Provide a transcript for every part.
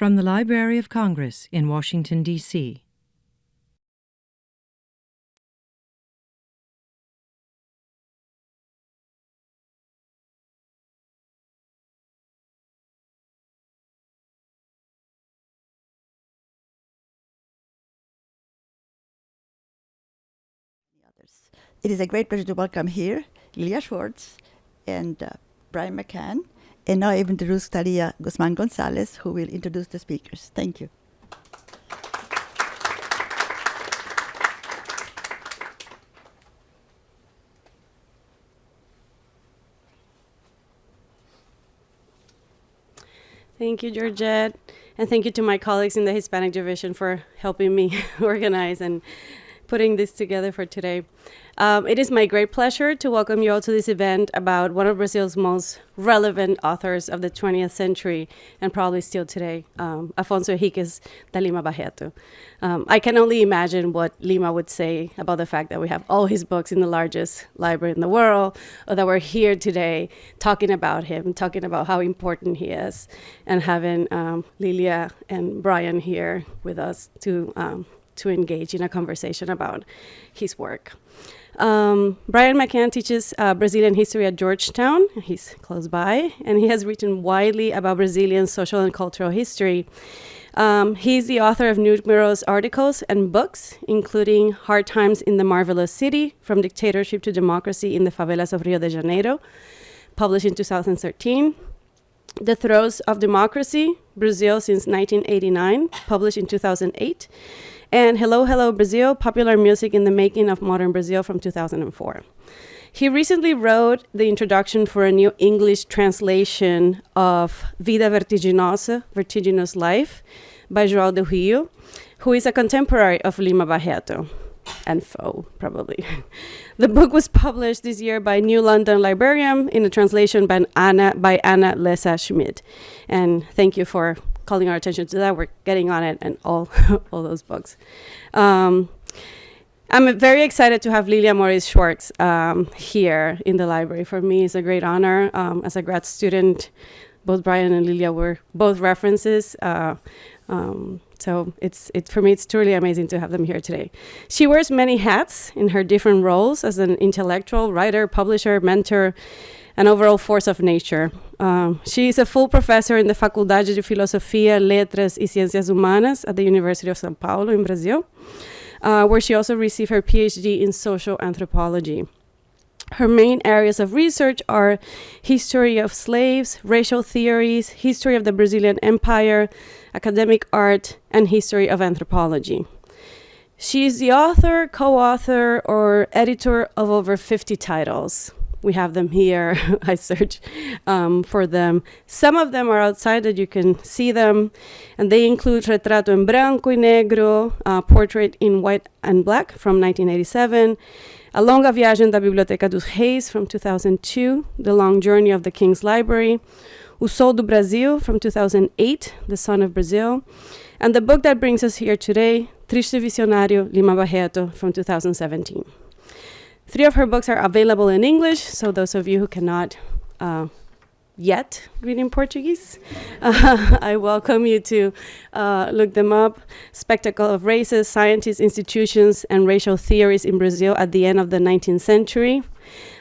From the Library of Congress in Washington, D.C. It is a great pleasure to welcome here Lilia Schwarcz and Bryan McCann. And now I have introduced Talia Guzman Gonzalez, who will introduce the speakers. Thank you. Thank you, Georgette. And thank you to my colleagues in the Hispanic Division for helping me organize and putting this together for today. It is my great pleasure to welcome you all to this event about one of Brazil's most relevant authors of the 20th century and probably still today, Afonso Henriques da Lima Barreto. I can only imagine what Lima would say about the fact that we have all his books in the largest library in the world, or that we're here today talking about him, talking about how important he is, and having Lilia and Bryan here with us to engage in a conversation about his work. Bryan McCann teaches Brazilian history at Georgetown. He's close by, and he has written widely about Brazilian social and cultural history. He's the author of numerous articles and books, including Hard Times in the Marvelous City, From Dictatorship to Democracy in the Favelas of Rio de Janeiro, published in 2013. The Throes of Democracy, Brazil since 1989, published in 2008. And Hello, Hello, Brazil, Popular Music in the Making of Modern Brazil from 2004. He recently wrote the introduction for a new English translation of Vida Vertiginosa, Vertiginous Life, by João del Rio, who is a contemporary of Lima Barreto, and foe, probably. The book was published this year by New London Librarian in a translation by Anna Lessa Schmidt. And thank you for calling our attention to that. We're getting on it and all those books. I'm very excited to have Lilia Moritz Schwarcz here in the library. For me, it's a great honor. As a grad student, both Bryan and Lilia were both references. So for me, it's truly amazing to have them here today. She wears many hats in her different roles as an intellectual, writer, publisher, mentor, an overall force of nature. She is a full professor in the Faculdade de Filosofia, Letras e Ciências Humanas at the University of São Paulo in Brazil, where she also received her PhD in social anthropology. Her main areas of research are history of slaves, racial theories, history of the Brazilian Empire, academic art, and history of anthropology. She is the author, co-author, or editor of over 50 titles. We have them here. I searched for them. Some of them are outside that you can see them, and they include Retrato en Branco y Negro, Portrait in White and Black from 1987, A Longa Viagem da Biblioteca dos Reis from 2002, The Long Journey of the King's Library, O Sol do Brasil from 2008, The Son of Brazil, and the book that brings us here today, Triste Visionário, Lima Barreto from 2017. 3 of her books are available in English, so those of you who cannot yet read in Portuguese, I welcome you to look them up. Spectacle of Races, Scientists, Institutions, and Racial Theories in Brazil at the End of the 19th Century.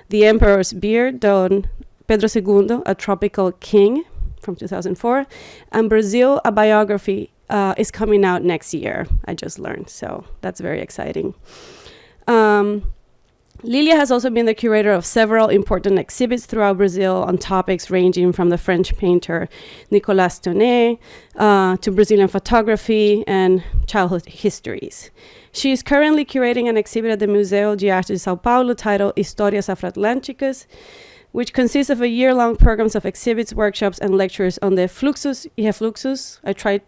The Emperor's Beard, Don Pedro II, A Tropical King from 2004. And Brazil, A Biography is coming out next year, I just learned, so that's very exciting. Lilia has also been the curator of several important exhibits throughout Brazil on topics ranging from the French painter Nicolas Tonnet to Brazilian photography and childhood histories. She is currently curating an exhibit at the Museu de Arte de São Paulo titled Histórias Afroatlânticas, which consists of a year-long programs of exhibits, workshops, and lectures on the fluxus y refluxus. I tried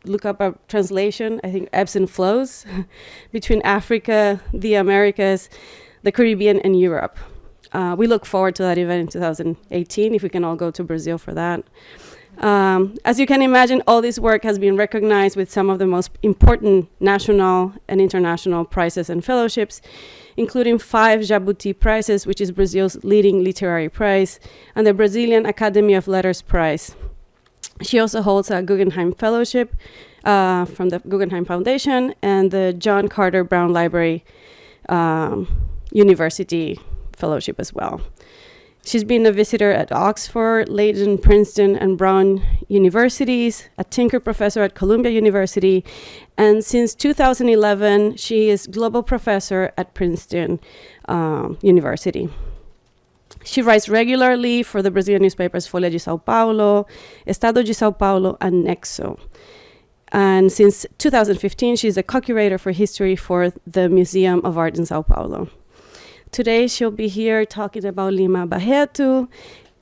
to look up a translation, I think ebbs and flows, between Africa, the Americas, the Caribbean, and Europe. We look forward to that event in 2018, if we can all go to Brazil for that. As you can imagine, all this work has been recognized with some of the most important national and international prizes and fellowships, including 5 Jabuti Prizes, which is Brazil's leading literary prize, and the Brazilian Academy of Letters Prize. She also holds a Guggenheim Fellowship from the Guggenheim Foundation and the John Carter Brown Library University Fellowship as well. She's been a visitor at Oxford, Leiden, Princeton, and Brown universities, a Tinker Professor at Columbia University, and since 2011, she is Global Professor at Princeton University. She writes regularly for the Brazilian newspapers Folha de São Paulo, Estado de São Paulo, and Nexo. And since 2015, she's a co-curator for history for the Museum of Art in São Paulo. Today, she'll be here talking about Lima Barreto.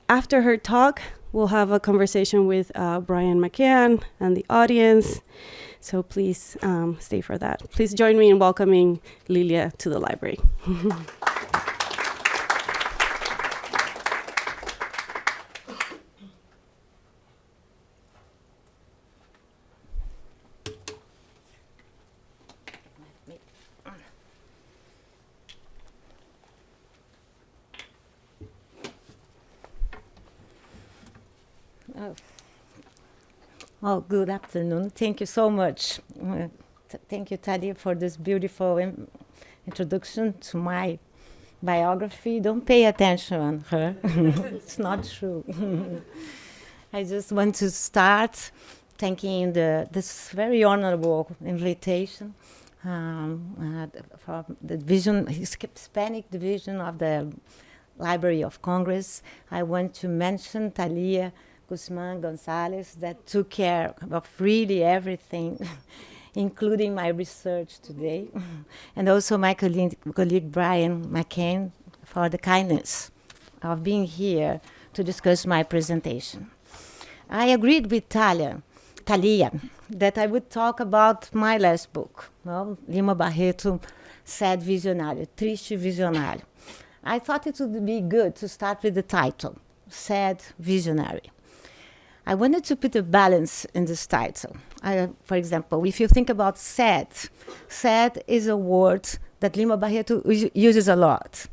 After her talk, we'll have a conversation with Bryan McCann and the audience. So please stay for that. Please join me in welcoming Lilia to the library. Oh, good afternoon. Thank you so much. Thank you, Talia, for this beautiful introduction to my biography. Don't pay attention on her. It's not true. I just want to start thanking this very honorable invitation from the Hispanic Division of the Library of Congress. I want to mention Talia Guzman Gonzalez that took care of really everything, including my research today, and also my colleague Bryan McCann for the kindness of being here to discuss my presentation. I agreed with Talia that I would talk about my last book, Lima Barreto, Sad Visionário, Triste Visionário. I thought it would be good to start with the title, Sad Visionary. I wanted to put a balance in this title. For example, if you think about sad is a word that Lima Barreto uses a lot.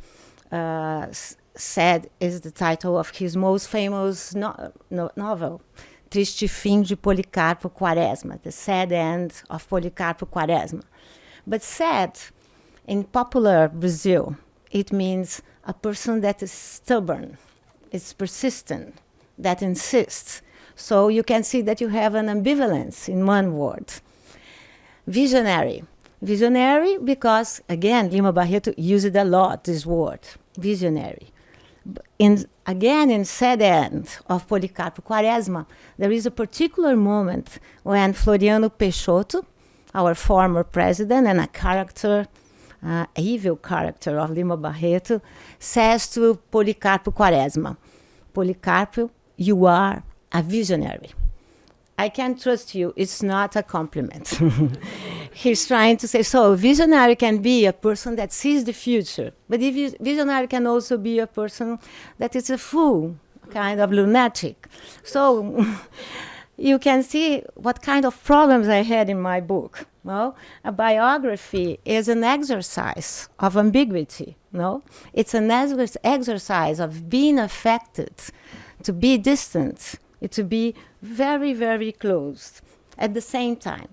Sad is the title of his most famous novel, Triste Fim de Policarpo Quaresma, The Sad End of Policarpo Quaresma. But sad, in popular Brazil, it means a person that is stubborn, is persistent, that insists. So you can see that you have an ambivalence in one word. Visionary. Visionary because, again, Lima Barreto used a lot this word, visionary. In Sad End of Policarpo Quaresma, there is a particular moment when Floriano Peixoto, our former president and a character, evil character of Lima Barreto, says to Policarpo Quaresma, Policarpo, you are a visionary. I can trust you, it's not a compliment. He's trying to say, so a visionary can be a person that sees the future, but a visionary can also be a person that is a fool, kind of lunatic. So you can see what kind of problems I had in my book. No? A biography is an exercise of ambiguity. No? It's an exercise of being affected, to be distant, to be very, very close at the same time.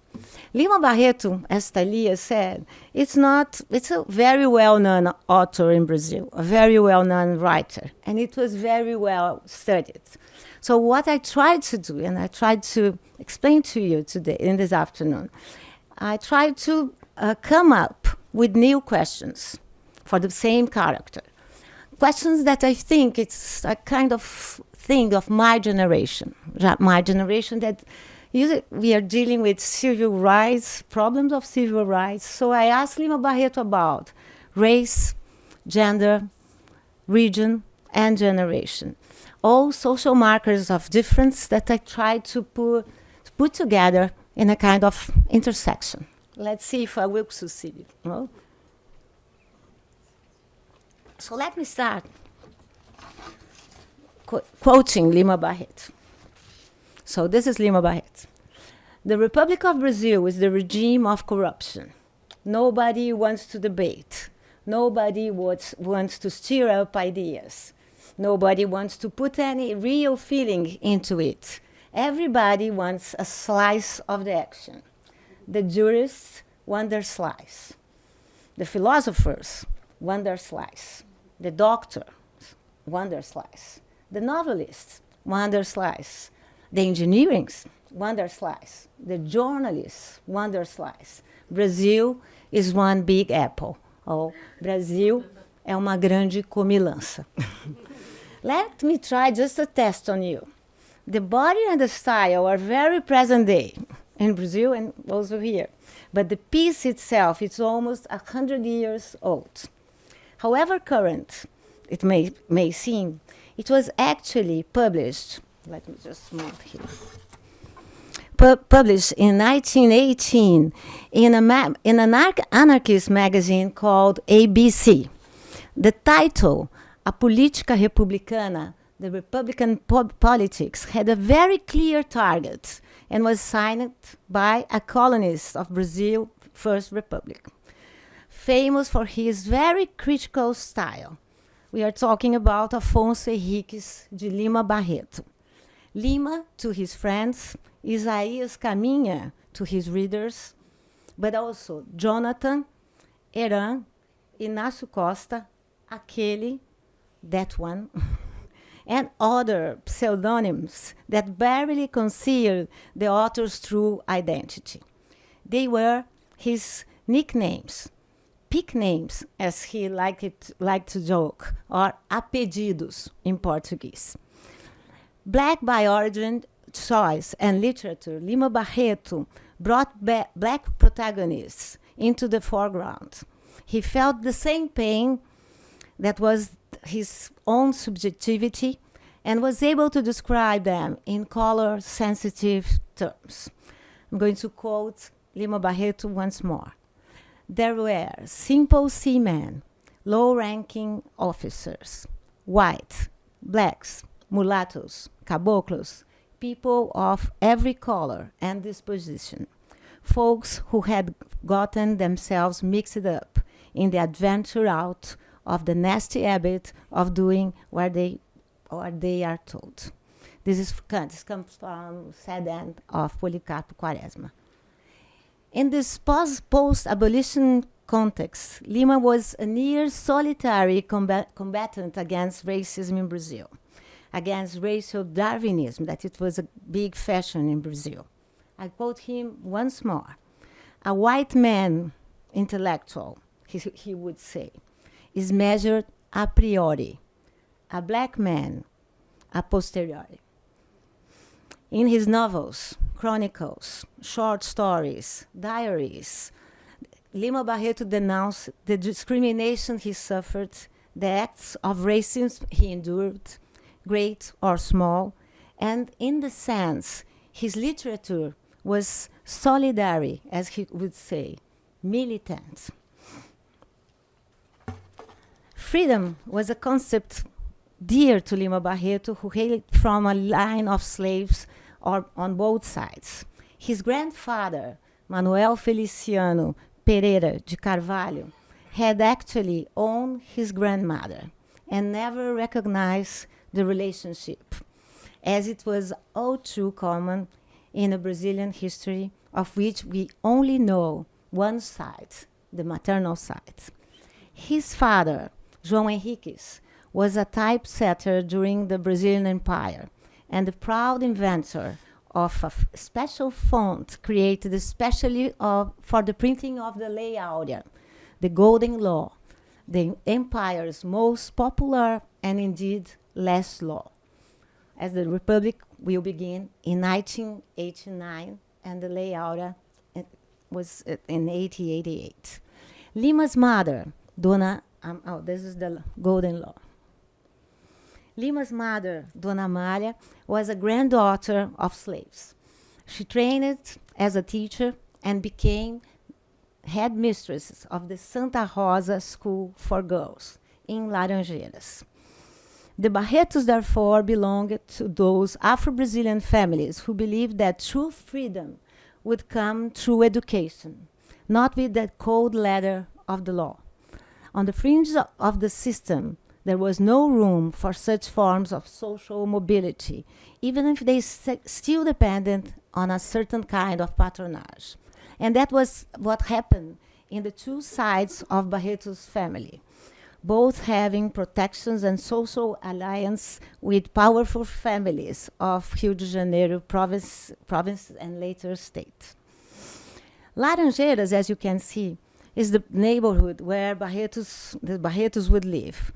Lima Barreto, as Talia said, it's a very well-known author in Brazil, a very well-known writer, and it was very well studied. So what I tried to do, and I tried to explain to you today, in this afternoon, I tried to come up with new questions for the same character. Questions that I think it's a kind of thing of my generation that we are dealing with civil rights, problems of civil rights. So I asked Lima Barreto about race, gender, region, and generation. All social markers of difference that I tried to put together in a kind of intersection. Let's see if I will succeed. No? So let me start quoting Lima Barreto. So this is Lima Barreto. The Republic of Brazil is the regime of corruption. Nobody wants to debate. Nobody wants to stir up ideas. Nobody wants to put any real feeling into it. Everybody wants a slice of the action. The jurists want their slice. The philosophers want their slice. The doctors want their slice. The novelists want their slice. The engineers want their slice. The journalists want their slice. Brazil is one big apple. Oh, Brasil é uma grande comilança. Let me try just a test on you. The body and the style are very present day in Brazil and also here. But the piece itself is almost 100 years old. However current it may seem, it was actually published, let me just move here, published in 1918 in an anarchist magazine called ABC. The title, A Política Republicana, the Republican politics, had a very clear target and was signed by a colonist of Brazil's First Republic, famous for his very critical style. We are talking about Afonso Henriques de Lima Barreto. Lima to his friends, Isaías Caminha to his readers, but also Jonathan, Eran, Inácio Costa, aquele, that one, and other pseudonyms that barely conceal the author's true identity. They were his nicknames, nicknames, as he liked to joke, or apelidos in Portuguese. Black by origin, choice, and literature, Lima Barreto brought black protagonists into the foreground. He felt the same pain that was his own subjectivity and was able to describe them in color-sensitive terms. I'm going to quote Lima Barreto once more. There were simple seamen, low-ranking officers, white, blacks, mulattoes, caboclos, people of every color and disposition, folks who had gotten themselves mixed up in the adventure out of the nasty habit of doing what they are told. This comes from Sad End of Policarpo Quaresma. In this post-abolition context, Lima was a near solitary combatant against racism in Brazil, against racial Darwinism, that it was a big fashion in Brazil. I quote him once more. A white man intellectual, he would say, is measured a priori, a black man a posteriori. In his novels, chronicles, short stories, diaries, Lima Barreto denounced the discrimination he suffered, the acts of racism he endured, great or small, and in the sense, his literature was solidary, as he would say, militant. Freedom was a concept dear to Lima Barreto, who hailed from a line of slaves on both sides. His grandfather, Manuel Feliciano Pereira de Carvalho, had actually owned his grandmother and never recognized the relationship, as it was all too common in a Brazilian history of which we only know one side, the maternal side. His father, João Henriques, was a typesetter during the Brazilian Empire and the proud inventor of a special font created especially for the printing of the Lei Áurea, the Golden Law, the empire's most popular and indeed last law, as the Republic will begin in 1989 and the Lei Áurea was in 1888. Lima's mother, this is the Golden Law. Lima's mother, Dona Amália, was a granddaughter of slaves. She trained as a teacher and became headmistress of the Santa Rosa School for Girls in Laranjeiras. The Barretos, therefore, belonged to those Afro-Brazilian families who believed that true freedom would come through education, not with the cold letter of the law. On the fringe of the system, there was no room for such forms of social mobility, even if they still depended on a certain kind of patronage. And that was what happened in the two sides of Barreto's family, both having protections and social alliance with powerful families of Rio de Janeiro province and later state. Laranjeiras, as you can see, is the neighborhood where the Barretos would live.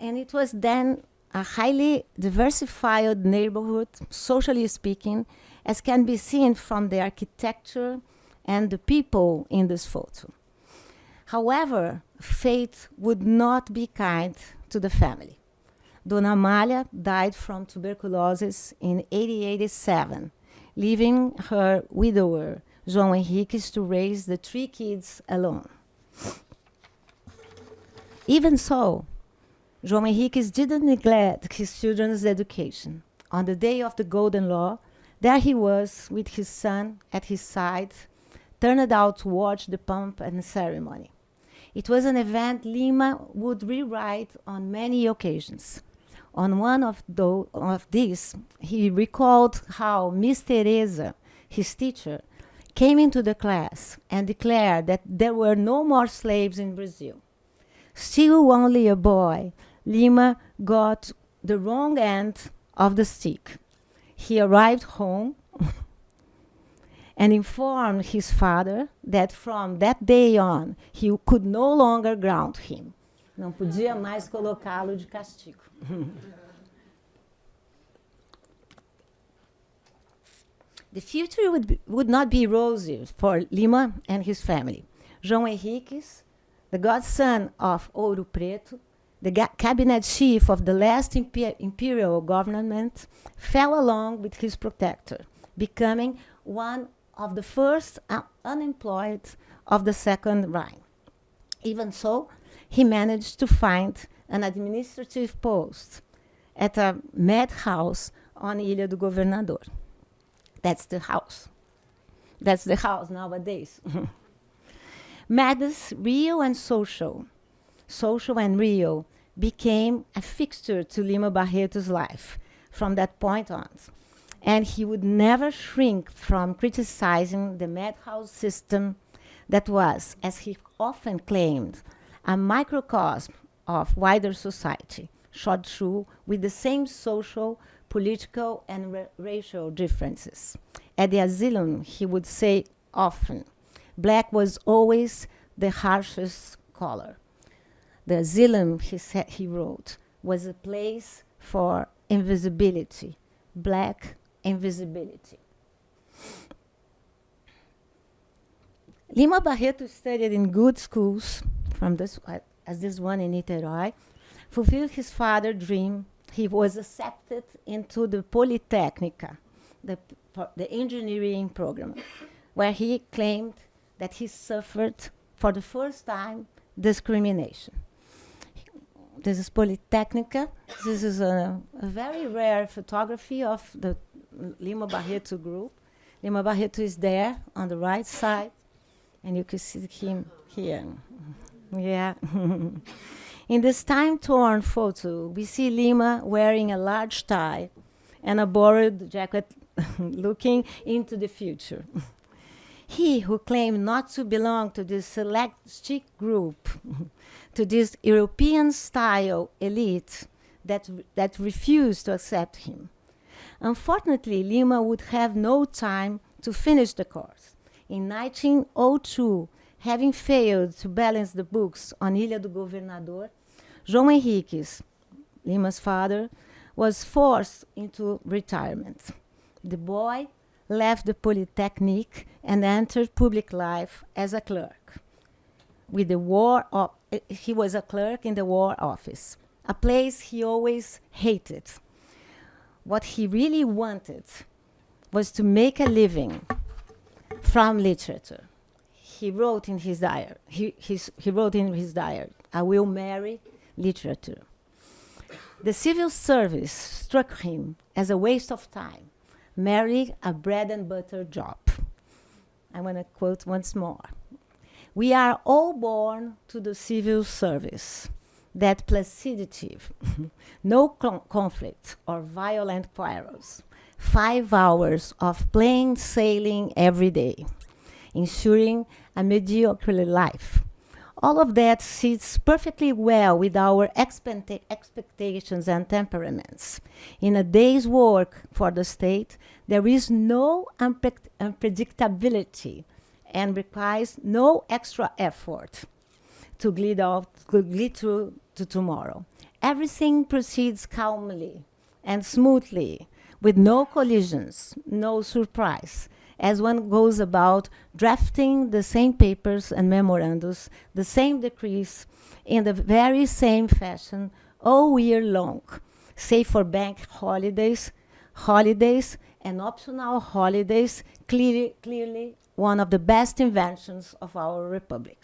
And it was then a highly diversified neighborhood, socially speaking, as can be seen from the architecture and the people in this photo. However, fate would not be kind to the family. Dona Amália died from tuberculosis in 1887, leaving her widower, João Henriques, to raise the 3 kids alone. Even so, João Henriques didn't neglect his children's education. On the day of the Golden Law, there he was with his son at his side, turned out to watch the pomp and ceremony. It was an event Lima would rewrite on many occasions. On one of these, he recalled how Miss Teresa, his teacher, came into the class and declared that there were no more slaves in Brazil. Still only a boy, Lima got the wrong end of the stick. He arrived home and informed his father that from that day on, he could no longer ground him. Não podia mais colocá-lo de castigo. The future would not be rosy for Lima and his family. João Henriques, the godson of Ouro Preto, the cabinet chief of the last imperial government, fell along with his protector, becoming one of the first unemployed of the Second Reich. Even so, he managed to find an administrative post at a Madhouse on Ilha do Governador. That's the house. That's the house nowadays. Madness, real and social and real, became a fixture to Lima Barreto's life from that point on. And he would never shrink from criticizing the Madhouse system that was, as he often claimed, a microcosm of wider society, shot through with the same social, political, and racial differences. At the asylum, he would say often, black was always the harshest color. The asylum, he wrote, was a place for invisibility, black invisibility. Lima Barreto studied in good schools, as this one in Niterói, fulfilled his father's dream. He was accepted into the Politecnica, the engineering program, where he claimed that he suffered for the first time discrimination. This is Politecnica. This is a very rare photography of the Lima Barreto group. Lima Barreto is there on the right side, and you can see him here. Yeah. In this time-torn photo, we see Lima wearing a large tie and a borrowed jacket looking into the future. He who claimed not to belong to this select chic group, to this European-style elite that refused to accept him. Unfortunately, Lima would have no time to finish the course. In 1902, having failed to balance the books on Ilha do Governador, João Henriques, Lima's father, was forced into retirement. The boy left the Polytechnic and entered public life as a clerk. He was a clerk in the War Office, a place he always hated. What he really wanted was to make a living from literature. He wrote in his diary, I will marry literature. The civil service struck him as a waste of time, marry a bread and butter job. I want to quote once more. We are all born to the civil service. that placidity, no conflict or violent quarrels, 5 hours of plain sailing every day, ensuring a mediocre life. All of that sits perfectly well with our expectations and temperaments. In a day's work for the state, there is no unpredictability and requires no extra effort to glide through to tomorrow. Everything proceeds calmly and smoothly, with no collisions, no surprise, as one goes about drafting the same papers and memorandums, the same decrees, in the very same fashion all year long, save for bank holidays, and optional holidays, clearly one of the best inventions of our republic.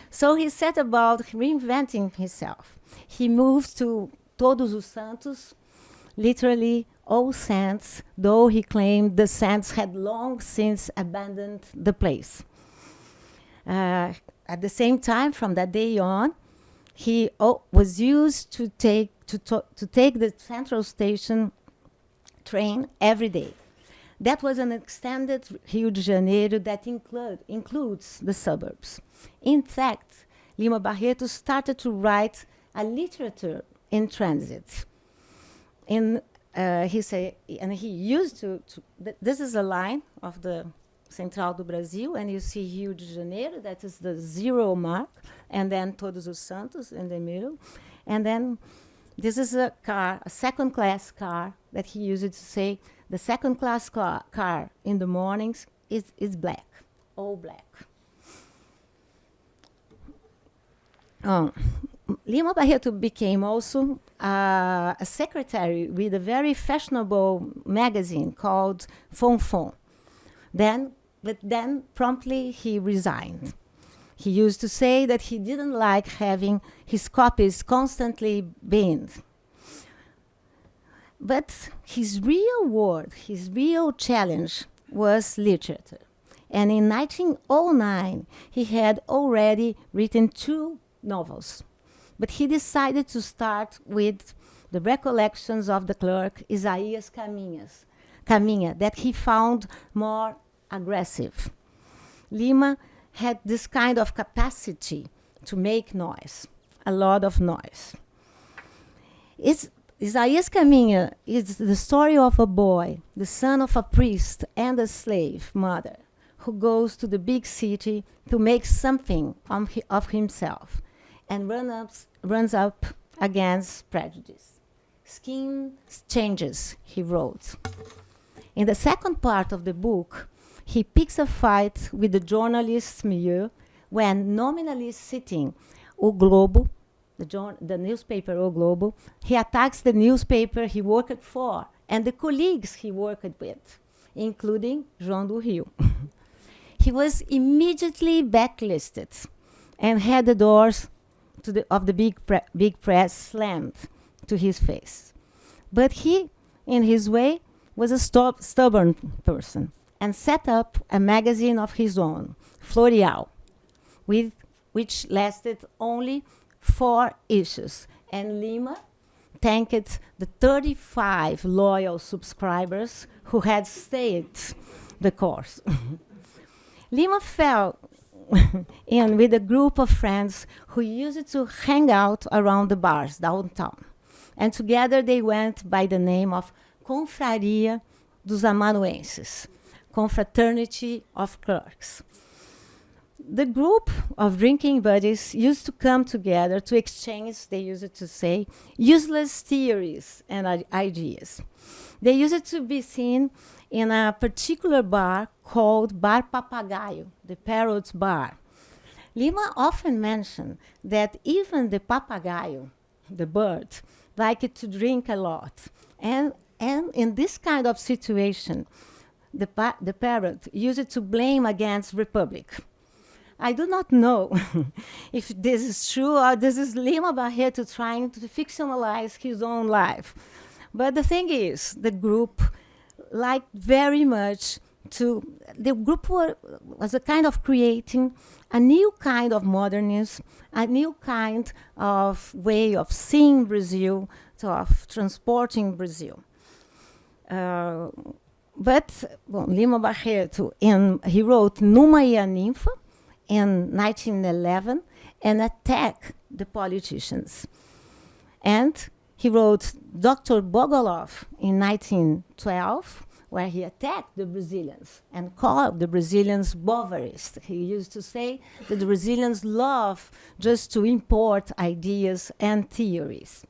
So he set about reinventing himself. He moved to Todos Santos, literally all saints, though he claimed the saints had long since abandoned the place. At the same time, from that day on, he was used to take the Central Station train every day. That was an extended Rio de Janeiro that includes the suburbs. In fact, Lima Barreto started to write a literature in transit. He used to this is a line of the Central do Brasil, and you see Rio de Janeiro, that is the 0 mark, and then Todos os Santos in the middle. And then this is a car, a second-class car, that he used to say, the second-class car in the mornings is black, all black. Lima Barreto became also a secretary with a very fashionable magazine called Fonfon. But then promptly he resigned. He used to say that he didn't like having his copies constantly binned. But his real challenge was literature. And in 1909, he had already written 2 novels. But he decided to start with the recollections of the clerk, Isaías Caminha, that he found more aggressive. Lima had this kind of capacity to make noise, a lot of noise. Isaías Caminha is the story of a boy, the son of a priest and a slave mother, who goes to the big city to make something of himself and runs up against prejudice. Skin changes, he wrote. In the second part of the book, he picks a fight with the journalist Muir when, nominally citing O Globo, the newspaper O Globo, he attacks the newspaper he worked for and the colleagues he worked with, including João do Rio. He was immediately blacklisted and had the doors of the big press slammed to his face. But he, in his way, was a stubborn person and set up a magazine of his own, Floreal, which lasted only 4 issues. And Lima thanked the 35 loyal subscribers who had stayed the course. Lima fell in with a group of friends who used to hang out around the bars downtown. And together they went by the name of Confraria dos Amanuenses, Confraternity of Clerks. The group of drinking buddies used to come together to exchange, they used to say, useless theories and ideas. They used to be seen in a particular bar called Bar Papagaio, the Parrot's Bar. Lima often mentioned that even the papagaio, the bird, liked to drink a lot. And in this kind of situation, the parrot used to blame against Republic. I do not know if this is true or this is Lima Barreto trying to fictionalize his own life. But the thing is, the group liked very much the group was a kind of creating a new kind of modernism, a new kind of way of seeing Brazil, of transporting Brazil. Lima Barreto, he wrote Numa e a Ninfa in 1911 and attacked the politicians. And he wrote Dr. Bogolov in 1912, where he attacked the Brazilians and called the Brazilians Bovaries. He used to say that the Brazilians love just to import ideas and theories.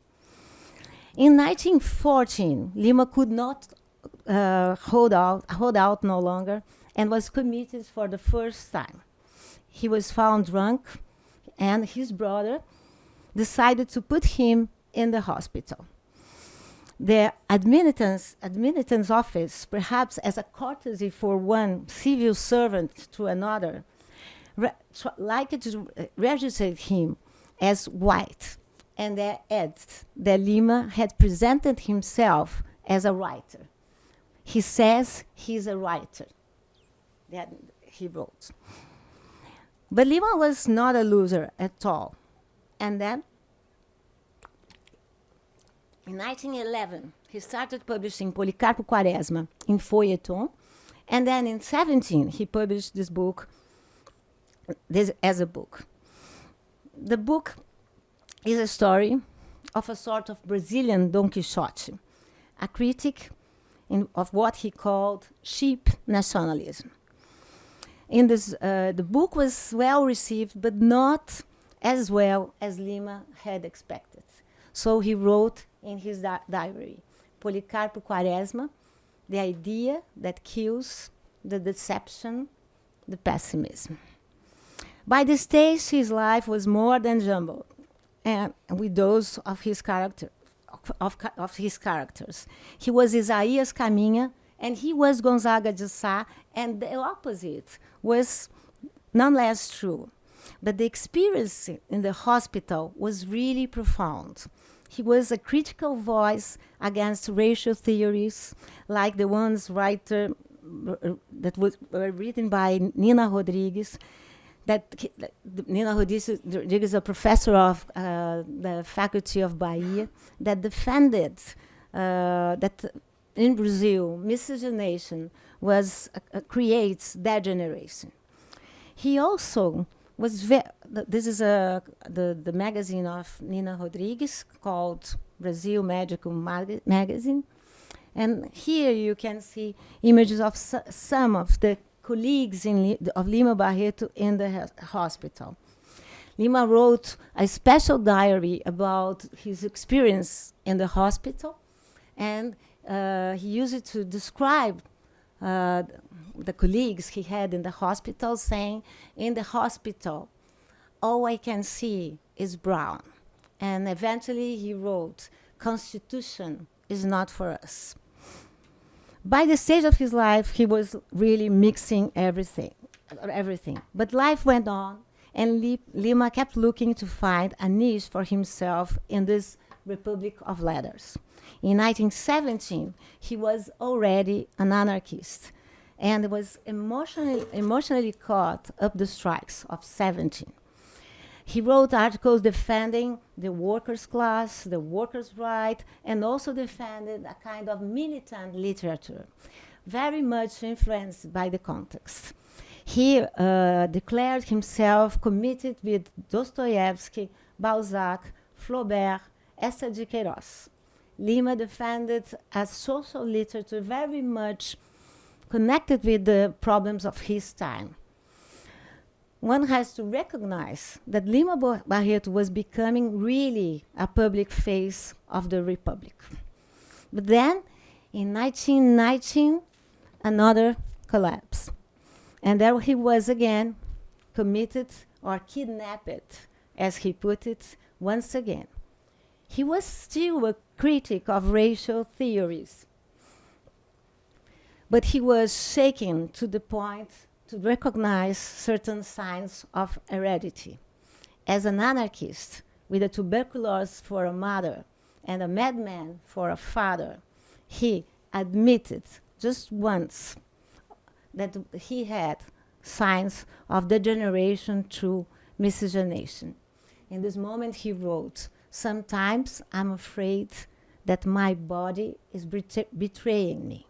In 1914, Lima could not hold out no longer and was committed for the first time. He was found drunk, and his brother decided to put him in the hospital. The admittance office, perhaps as a courtesy for one civil servant to another, liked to register him as white, and they added that Lima had presented himself as a writer. He says he's a writer, that he wrote. But Lima was not a loser at all. And then, in 1911, he started publishing Policarpo Quaresma in feuilleton. And then in 17, he published this book as a book. The book is a story of a sort of Brazilian Don Quixote, a critic of what he called cheap nationalism. In this, the book was well received, but not as well as Lima had expected. So he wrote in his diary, Policarpo Quaresma, the idea that kills, the deception, the pessimism. By this stage, his life was more than jumbled, and with those of his characters. He was Isaías Caminha, and he was Gonzaga de Sá, and the opposite was none less true. But the experience in the hospital was really profound. He was a critical voice against racial theories, like the ones were written by Nina Rodrigues. Nina Rodrigues is a professor of the Faculty of Bahia that defended that in Brazil, miscegenation creates degeneration. He also was this is the magazine of Nina Rodrigues called Brasil Medical Magazine, and here you can see images of some of the colleagues of Lima Barreto in the hospital. Lima wrote a special diary about his experience in the hospital, and he used it to describe the colleagues he had in the hospital, saying, in the hospital, all I can see is brown. And eventually he wrote, Constitution is not for us. By the stage of his life, he was really mixing everything. But life went on, and Lima kept looking to find a niche for himself in this Republic of Letters. In 1917, he was already an anarchist and was emotionally caught up the strikes of 17. He wrote articles defending the workers' class, the workers' right, and also defended a kind of militant literature, very much influenced by the context. He declared himself committed with Dostoevsky, Balzac, Faubert, Esther de Queiroz. Lima defended a social literature very much connected with the problems of his time. One has to recognize that Lima Barreto was becoming really a public face of the Republic. But then, in 1919, another collapse. And there he was again, committed or kidnapped, as he put it, once again. He was still a critic of racial theories, but he was shaken to the point to recognize certain signs of heredity. As an anarchist, with a tuberculosis for a mother and a madman for a father, he admitted just once that he had signs of degeneration through miscegenation. In this moment, he wrote, "Sometimes I'm afraid that my body is betraying me."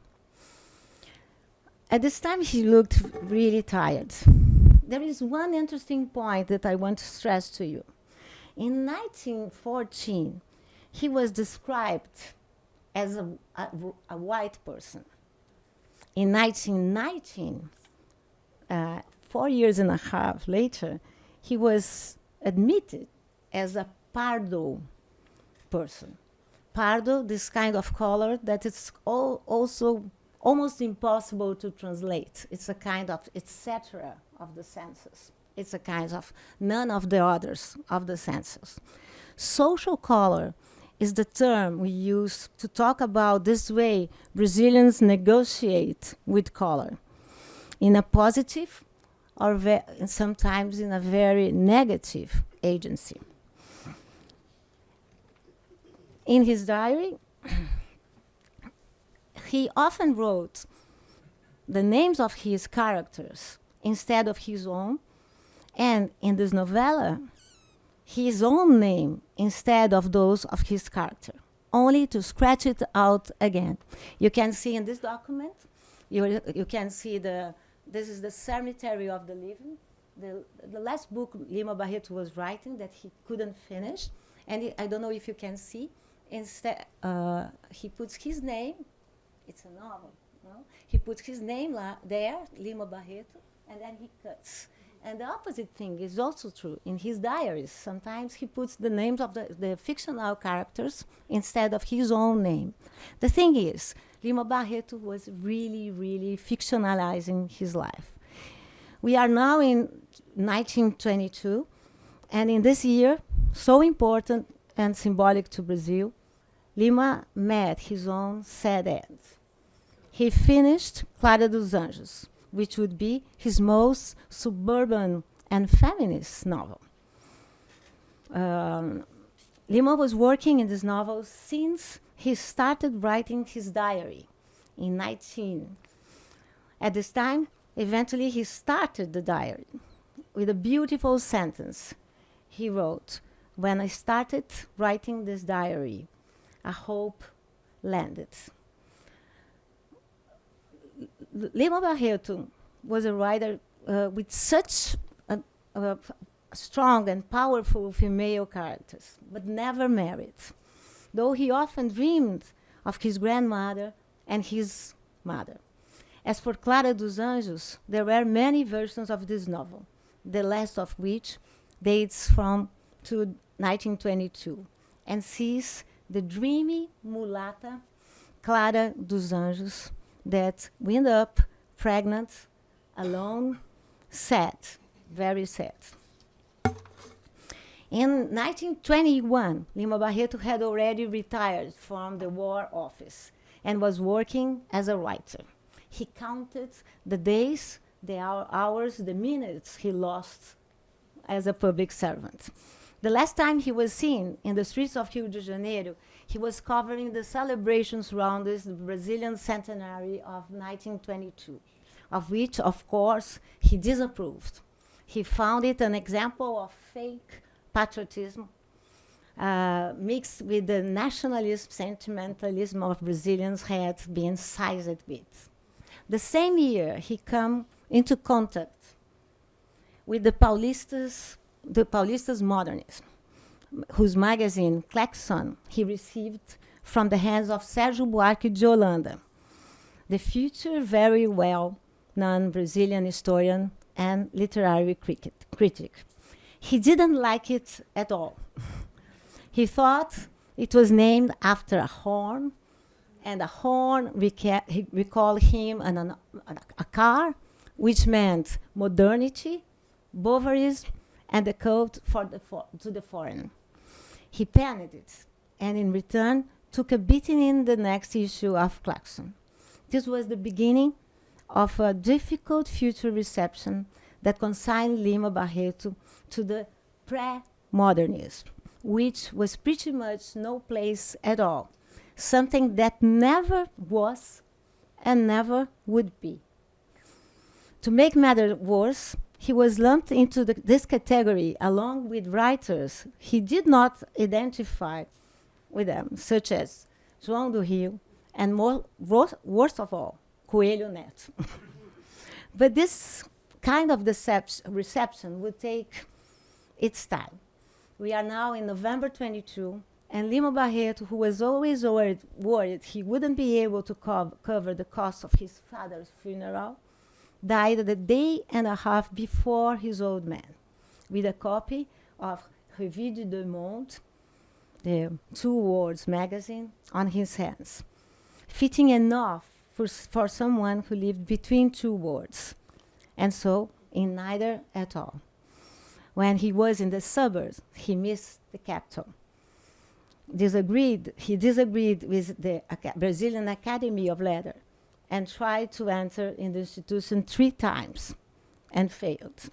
At this time, he looked really tired. There is one interesting point that I want to stress to you. In 1914, he was described as a white person. In 1919, 4 years and a half later, he was admitted as a pardo person. Pardo, this kind of color that is also almost impossible to translate. It's a kind of etc. of the senses. It's a kind of none of the others of the senses. Social color is the term we use to talk about this way Brazilians negotiate with color in a positive or sometimes in a very negative agency. In his diary, he often wrote the names of his characters instead of his own, and in this novella, his own name instead of those of his character, only to scratch it out again. You can see in this document, you can see this is the Cemetery of the Living, the last book Lima Barreto was writing that he couldn't finish, and I don't know if you can see, instead he puts his name, it's a novel, no? He puts his name there, Lima Barreto, and then he cuts. And the opposite thing is also true in his diaries. Sometimes he puts the names of the fictional characters instead of his own name. The thing is, Lima Barreto was really, really fictionalizing his life. We are now in 1922, and in this year, so important and symbolic to Brazil, Lima met his own sad end. He finished Clara dos Anjos, which would be his most suburban and feminist novel. Lima was working in this novel since he started writing his diary in 19. At this time, eventually he started the diary with a beautiful sentence. He wrote, "When I started writing this diary, a hope landed." Lima Barreto was a writer with such strong and powerful female characters, but never married, though he often dreamed of his grandmother and his mother. As for Clara dos Anjos, there were many versions of this novel, the last of which dates from 1922 and sees the dreamy mulata Clara dos Anjos that wound up pregnant, alone, sad, very sad. In 1921, Lima Barreto had already retired from the War Office and was working as a writer. He counted the days, the hours, the minutes he lost as a public servant. The last time he was seen in the streets of Rio de Janeiro, he was covering the celebrations around the Brazilian centenary of 1922, of which, of course, he disapproved. He found it an example of fake patriotism mixed with the nationalist sentimentalism of Brazilians had been sized with. The same year, he came into contact with the Paulistas modernism, whose magazine, Klaxon, he received from the hands of Sérgio Buarque de Holanda, the future very well-known Brazilian historian and literary critic. He didn't like it at all. He thought it was named after a horn, and a horn recalled him a car, which meant modernity, Bovaryism, and the code to the foreign. He panned it, and in return, took a beating in the next issue of Klaxon. This was the beginning of a difficult future reception that consigned Lima Barreto to the pre-modernism, which was pretty much no place at all, something that never was and never would be. To make matters worse, he was lumped into this category along with writers he did not identify with them, such as João do Rio, and worst of all, Coelho Neto. But this kind of reception would take its time. We are now in November 22, and Lima Barreto, who was always worried he wouldn't be able to cover the cost of his father's funeral, died a day and a half before his old man, with a copy of Revue du Deux Mondes, the Two Worlds magazine, on his hands, fitting enough for someone who lived between two worlds, and so in neither at all. When he was in the suburbs, he missed the capital. He disagreed with the Brazilian Academy of Letters and tried to enter in the institution 3 times and failed.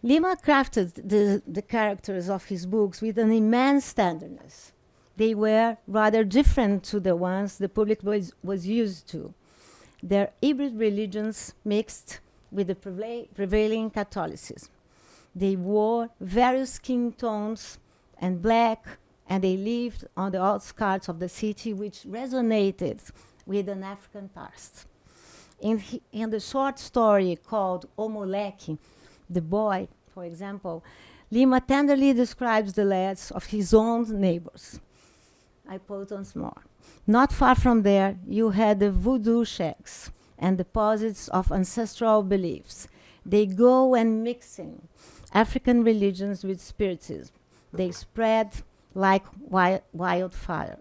Lima crafted the characters of his books with an immense tenderness. They were rather different to the ones the public was used to. Their hybrid religions mixed with the prevailing Catholicism. They wore various skin tones and black, and they lived on the outskirts of the city, which resonated with an African past. In the short story called O Moleque, the boy, for example, Lima tenderly describes the lads of his own neighbors. I quote once more. Not far from there, you had the voodoo shacks and deposits of ancestral beliefs. They go and mixing African religions with spiritism. They spread like wildfire.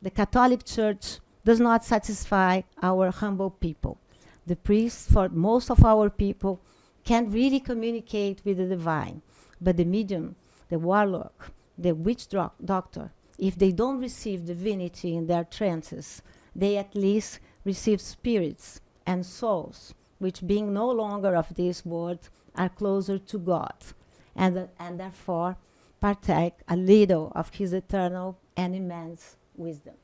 The Catholic Church does not satisfy our humble people. The priests, for most of our people, can't really communicate with the divine. But the medium, the warlock, the witch doctor, if they don't receive divinity in their trances, they at least receive spirits and souls, which being no longer of this world, are closer to God, and therefore partake a little of his eternal and immense wisdom.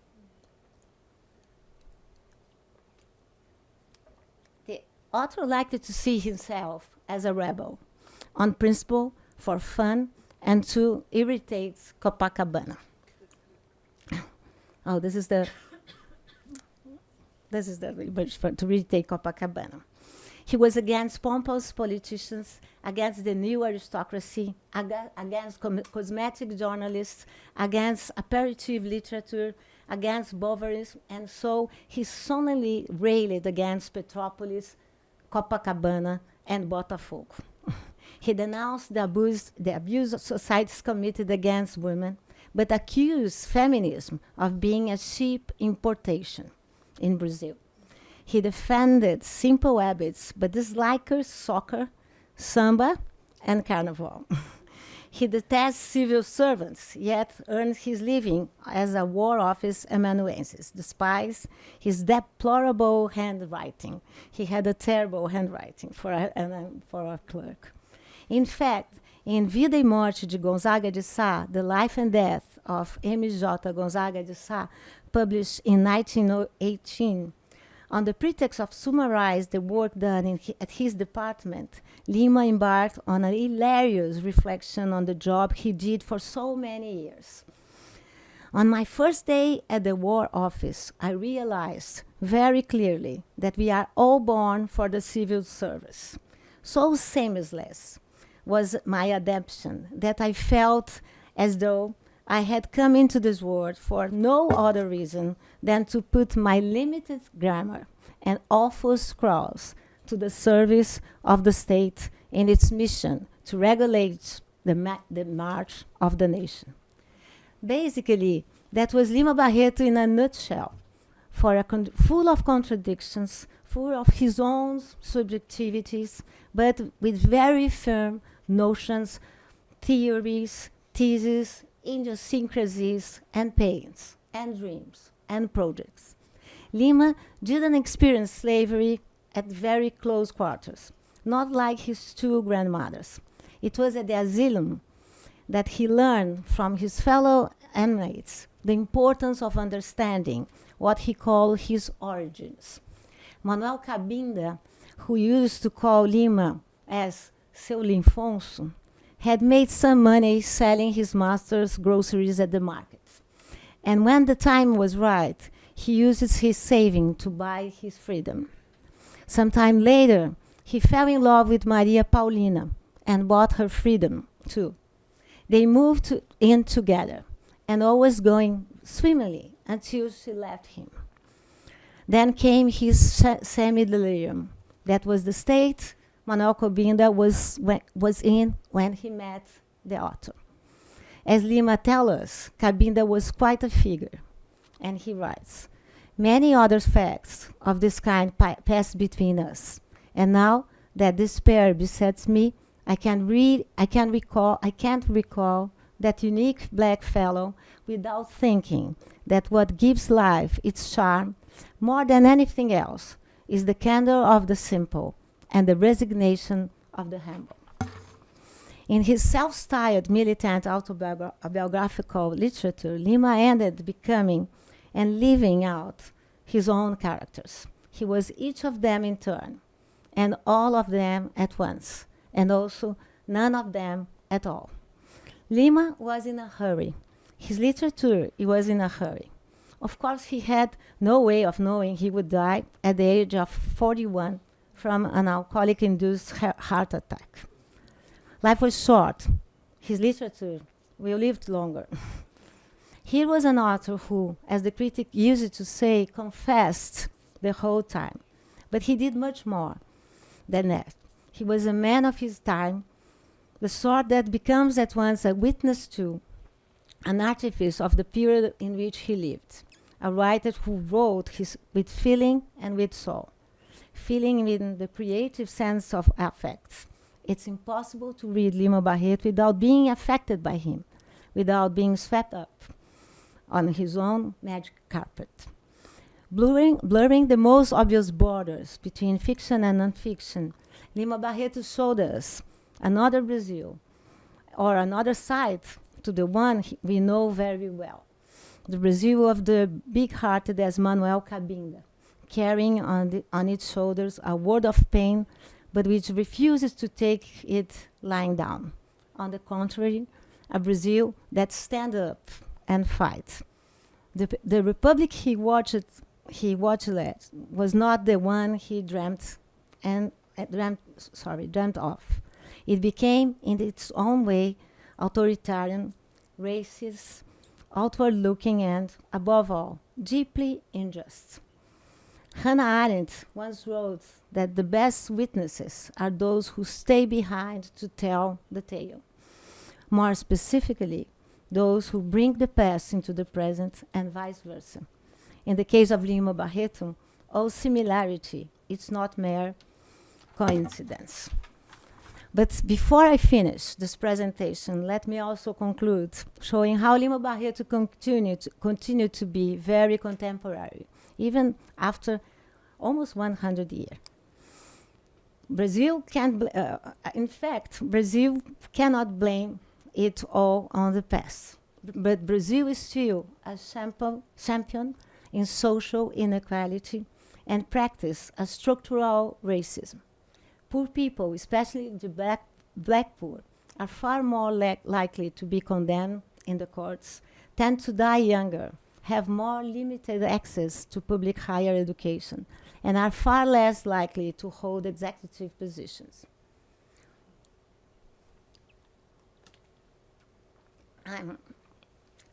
The author liked to see himself as a rebel, on principle, for fun, and to irritate Copacabana. Oh, this is the image to irritate Copacabana. He was against pompous politicians, against the new aristocracy, against cosmetic journalists, against aperitif literature, against Bovary, and so he solemnly railed against Petropolis, Copacabana, and Botafogo. He denounced the abuse of societies committed against women, but accused feminism of being a cheap importation in Brazil. He defended simple habits, but disliked soccer, samba, and carnival. He detests civil servants, yet earns his living as a war office amanuensis, despite his deplorable handwriting. He had a terrible handwriting for a clerk. In fact, in Vida e Morte de Gonzaga de Sá, The Life and Death of M.J. Gonzaga de Sá, published in 1918, on the pretext of summarize the work done at his department, Lima embarked on a hilarious reflection on the job he did for so many years. On my first day at the War Office, I realized very clearly that we are all born for the civil service. So seamless was my adaptation that I felt as though I had come into this world for no other reason than to put my limited grammar and awful scrawls to the service of the state in its mission to regulate the march of the nation. Basically, that was Lima Barreto in a nutshell, full of contradictions, full of his own subjectivities, but with very firm notions, theories, theses, idiosyncrasies, and pains, and dreams, and projects. Lima didn't experience slavery at very close quarters, not like his 2 grandmothers. It was at the asylum that he learned from his fellow inmates the importance of understanding what he called his origins. Manuel Cabinda who used to call Lima as Seu Linfonso, had made some money selling his master's groceries at the market. And when the time was right, he uses his saving to buy his freedom. Sometime later, he fell in love with Maria Paulina and bought her freedom too. They moved in together, and all was going swimmingly until she left him. Then came his semi-delirium. That was the state Manuel Cobinda was in when he met the author. As Lima tells us, Cabinda was quite a figure, and he writes, "Many other facts of this kind passed between us, and now that despair besets me, I can't recall that unique black fellow without thinking that what gives life its charm, more than anything else, is the candor of the simple and the resignation of the humble." In his self-styled militant autobiographical literature, Lima ended becoming and living out his own characters. He was each of them in turn, and all of them at once, and also none of them at all. Lima was in a hurry. His literature, he was in a hurry. Of course, he had no way of knowing he would die at the age of 41 from an alcoholic-induced heart attack. Life was short. His literature will live longer. He was an author who, as the critic used to say, confessed the whole time. But he did much more than that. He was a man of his time, the sort that becomes at once a witness to, an artifice of the period in which he lived, a writer who wrote with feeling and with soul, feeling in the creative sense of affect. It's impossible to read Lima Barreto without being affected by him, without being swept up on his own magic carpet. Blurring the most obvious borders between fiction and nonfiction, Lima Barreto showed us another Brazil, or another side to the one we know very well, the Brazil of the big-hearted as Manuel Cabinda, carrying on its shoulders a world of pain, but which refuses to take it lying down. On the contrary, a Brazil that stands up and fights. The republic he watched was not the one he dreamt of. It became, in its own way, authoritarian, racist, outward-looking, and, above all, deeply unjust. Hannah Arendt once wrote that the best witnesses are those who stay behind to tell the tale. More specifically, those who bring the past into the present and vice versa. In the case of Lima Barreto, all similarity is not mere coincidence. But before I finish this presentation, let me also conclude showing how Lima Barreto continued to be very contemporary, even after almost 100 years. Brazil cannot blame it all on the past. But Brazil is still a champion in social inequality and practice a structural racism. Poor people, especially the black poor, are far more likely to be condemned in the courts, tend to die younger, have more limited access to public higher education, and are far less likely to hold executive positions.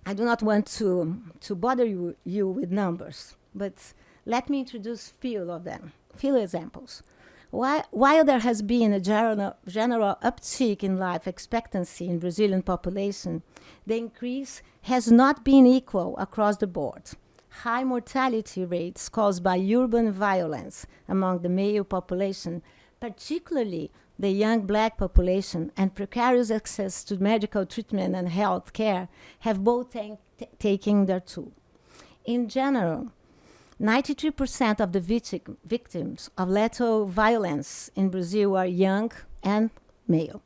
I do not want to bother you with numbers, but let me introduce few examples. While there has been a general uptick in life expectancy in Brazilian population, the increase has not been equal across the board. High mortality rates caused by urban violence among the male population, particularly the young black population, and precarious access to medical treatment and health care have both taken their toll. In general, 93% of the victims of lethal violence in Brazil are young and male.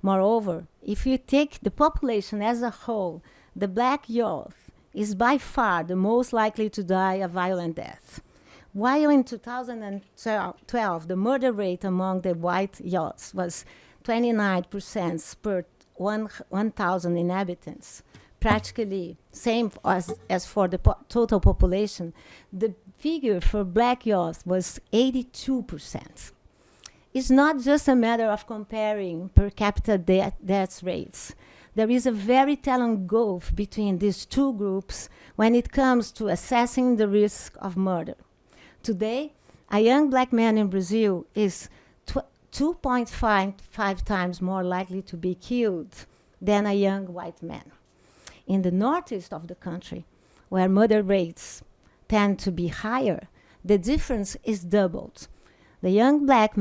Moreover, if you take the population as a whole, the black youth is by far the most likely to die a violent death. While in 2012, the murder rate among the white youths was 29% per 1,000 inhabitants, practically same as for the total population, the figure for black youth was 82%. It's not just a matter of comparing per capita death rates. There is a very telling gulf between these two groups when it comes to assessing the risk of murder. Today, a young black man in Brazil is 2.5 times more likely to be killed than a young white man. In the northeast of the country, where murder rates tend to be higher, the difference is doubled. A young black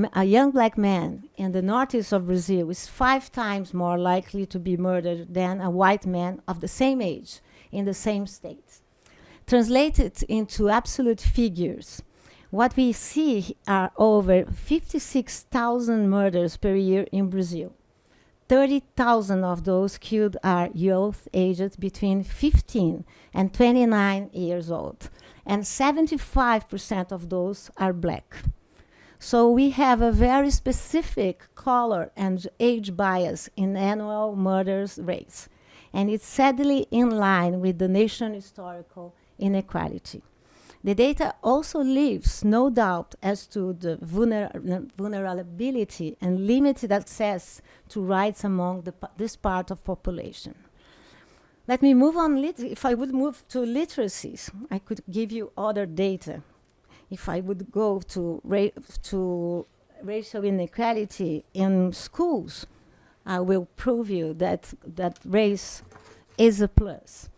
man in the northeast of Brazil is 5 times more likely to be murdered than a white man of the same age in the same state. Translated into absolute figures, what we see are over 56,000 murders per year in Brazil. 30,000 of those killed are youth aged between 15 and 29 years old, and 75% of those are black. So we have a very specific color and age bias in annual murders rates, and it's sadly in line with the national historical inequality. The data also leaves no doubt as to the vulnerability and limited access to rights among this part of population. Let me move on. If I would move to literacies, I could give you other data. If I would go to racial inequality in schools, I will prove you that race is a plus.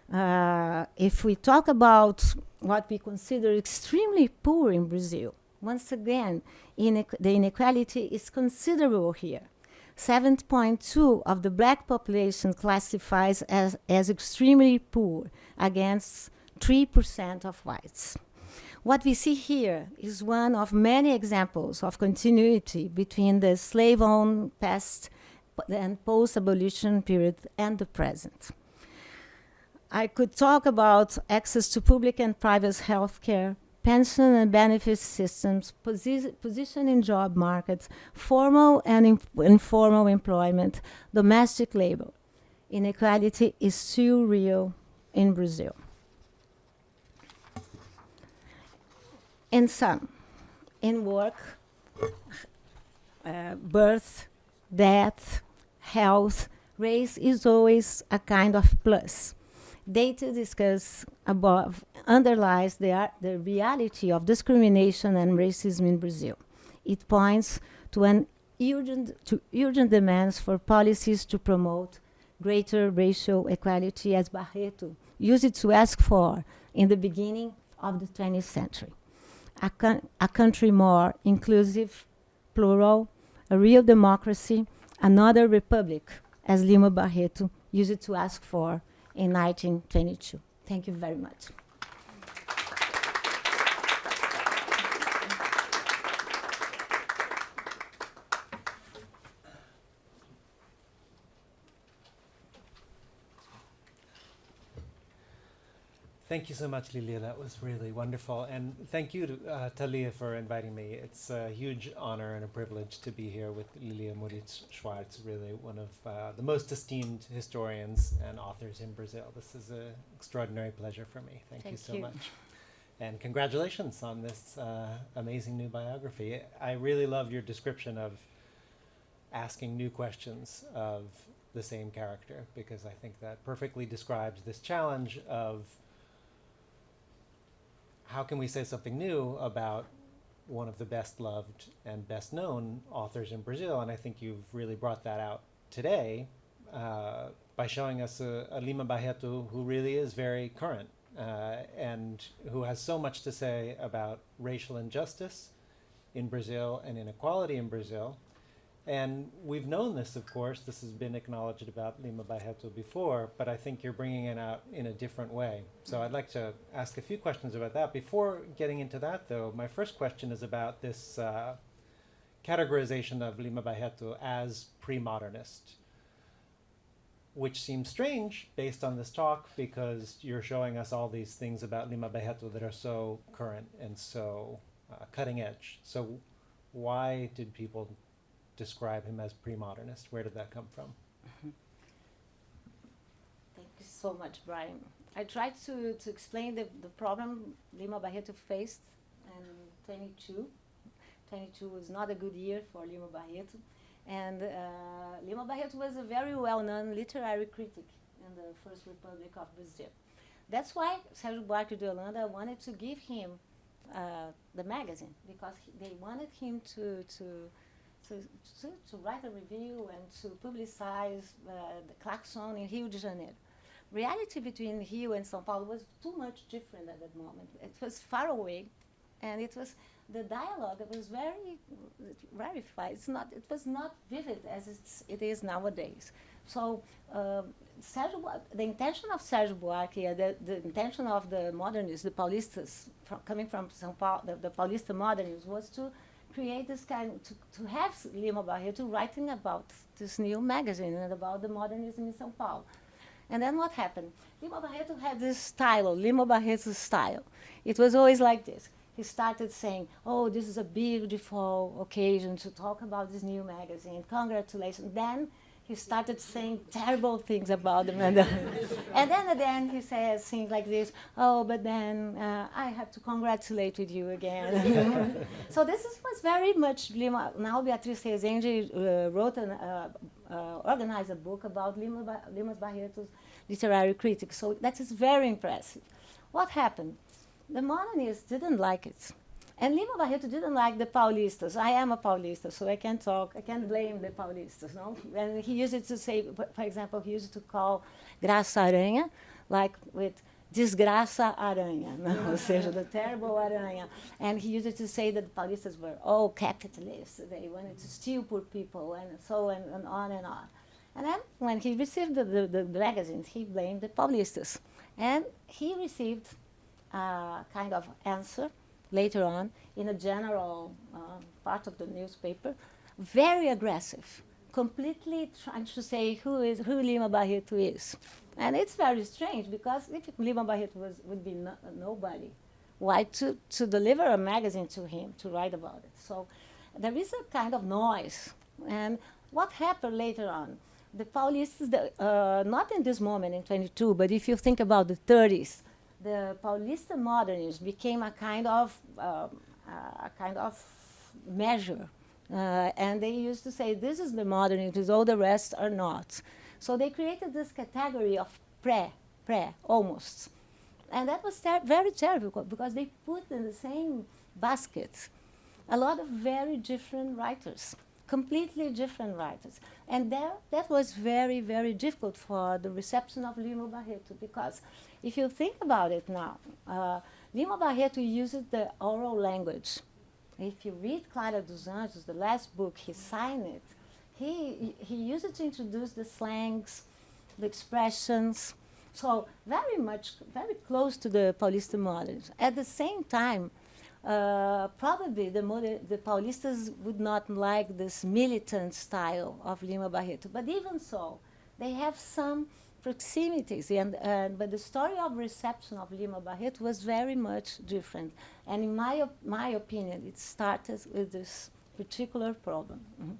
If we talk about what we consider extremely poor in Brazil, once again, the inequality is considerable here. 7.2 of the black population classifies as extremely poor against 3% of whites. What we see here is one of many examples of continuity between the slave-owned past and post-abolition period and the present. I could talk about access to public and private health care, pension and benefit systems, position in job markets, formal and informal employment, domestic labor. Inequality is still real in Brazil. In sum, in work, birth, death, health, race is always a kind of plus. Data discussed above underlies the reality of discrimination and racism in Brazil. It points to urgent demands for policies to promote greater racial equality, as Barreto used it to ask for in the beginning of the 20th century. A country more inclusive, plural, a real democracy, another republic, as Lima Barreto used it to ask for in 1922. Thank you very much. Thank you so much, Lilia. That was really wonderful. And thank you to Talia for inviting me. It's a huge honor and a privilege to be here with Lilia Moritz Schwarcz, really one of the most esteemed historians and authors in Brazil. This is an extraordinary pleasure for me. Thank you so much. And congratulations on this amazing new biography. I really love your description of asking new questions of the same character, because I think that perfectly describes this challenge of how can we say something new about one of the best loved and best known authors in Brazil? And I think you've really brought that out today by showing us a Lima Barreto who really is very current and who has so much to say about racial injustice in Brazil and inequality in Brazil. And we've known this, of course. This has been acknowledged about Lima Barreto before, but I think you're bringing it out in a different way. So I'd like to ask a few questions about that. Before getting into that, though, my first question is about this categorization of Lima Barreto as pre-modernist. which seems strange based on this talk because you're showing us all these things about Lima Barreto that are so current and so cutting edge. So why did people describe him as pre-modernist? Where did that come from? Thank you so much, Brian. I tried to explain the problem Lima Barreto faced in 22. 22 was not a good year for Lima Barreto. And Lima Barreto was a very well-known literary critic in the First Republic of Brazil. That's why Sérgio Buarque de Holanda wanted to give him the magazine, because they wanted him to write a review and to publicize the Klaxon in Rio de Janeiro. Reality between Rio and São Paulo was too much different at that moment. It was far away, and it was the dialogue that was very rarefied. It was not vivid as it is nowadays. So the intention of Sérgio Buarque, the intention of the modernists, the Paulistas, coming from São Paulo, the Paulista modernists, was to create this kind, to have Lima Barreto writing about this new magazine and about the modernism in São Paulo. And then what happened? Lima Barreto had this style, Lima Barreto's style. It was always like this. He started saying, oh, this is a beautiful occasion to talk about this new magazine. Congratulations. Then he started saying terrible things about them. And then he says things like this, oh, but then I have to congratulate with you again. So this was very much Lima. Now Beatriz Rezende organized a book about Lima Barreto's literary critics. So that is very impressive. What happened? The modernists didn't like it. And Lima Barreto didn't like the Paulistas. I am a Paulista, so I can't blame the Paulistas, no? And he used to say, for example, he used to call Graça Aranha, like with Desgraça Aranha, no? Ou seja, the terrible Aranha. And he used to say that the Paulistas were all capitalists. They wanted to steal poor people, and so and on and on. And then when he received the magazines, he blamed the Paulistas. And he received a kind of answer later on in a general part of the newspaper, very aggressive, completely trying to say who Lima Barreto is. And it's very strange, because if Lima Barreto would be nobody, why to deliver a magazine to him, to write about it? So there is a kind of noise. And what happened later on? The Paulistas, not in this moment in 22, but if you think about the 30s, the Paulista modernists became a kind of measure, and they used to say, this is the modernists, all the rest are not. So they created this category of pre, almost. And that was very terrible, because they put in the same basket a lot of very different writers, completely different writers. And that was very, very difficult for the reception of Lima Barreto, because if you think about it now, Lima Barreto used the oral language. If you read Clara dos Anjos, the last book, he signed it, he used it to introduce the slangs, the expressions, so very close to the Paulista moderns. At the same time, probably the Paulistas would not like this militant style of Lima Barreto, but even so, they have some proximities, but the story of reception of Lima Barreto was very much different. And in my opinion, it started with this particular problem. Mm-hmm.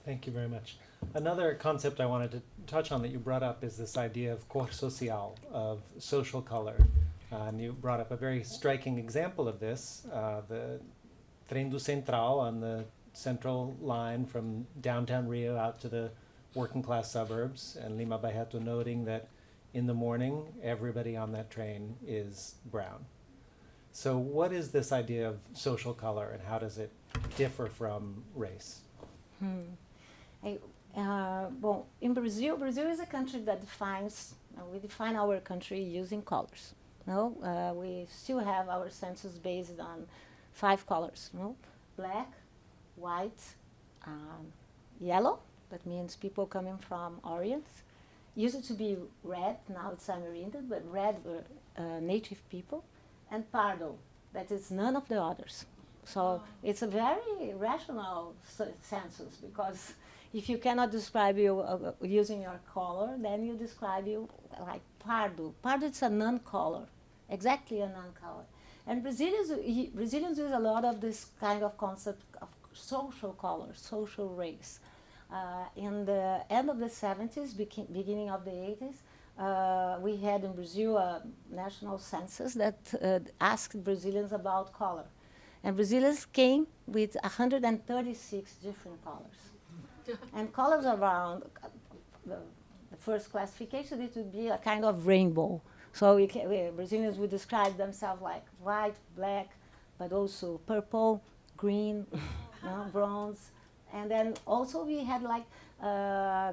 Thank you very much. Another concept I wanted to touch on that you brought up is this idea of cor social, of social color. And you brought up a very striking example of this, the Trem do Central on the central line from downtown Rio out to the working class suburbs, and Lima Barreto noting that in the morning, everybody on that train is brown. So what is this idea of social color, and how does it differ from race? Well, in Brazil is a country that we define our country using colors. No, we still have our census based on 5 colors. No, black, white, yellow. That means people coming from Orient. Used to be red. Now it's Amerinded, but red were native people, and pardo. That is none of the others. So it's a very rational census, because if you cannot describe you using your color, then you describe you like pardo. Pardo is a non-color, exactly a non-color. And Brazilians use a lot of this kind of concept of social color, social race. In the end of the 70s, beginning of the 80s, we had in Brazil a national census that asked Brazilians about color. And Brazilians came with 136 different colors. And colors around, the first classification, it would be a kind of rainbow. So Brazilians would describe themselves like white, black, but also purple, green, bronze. And then also we had like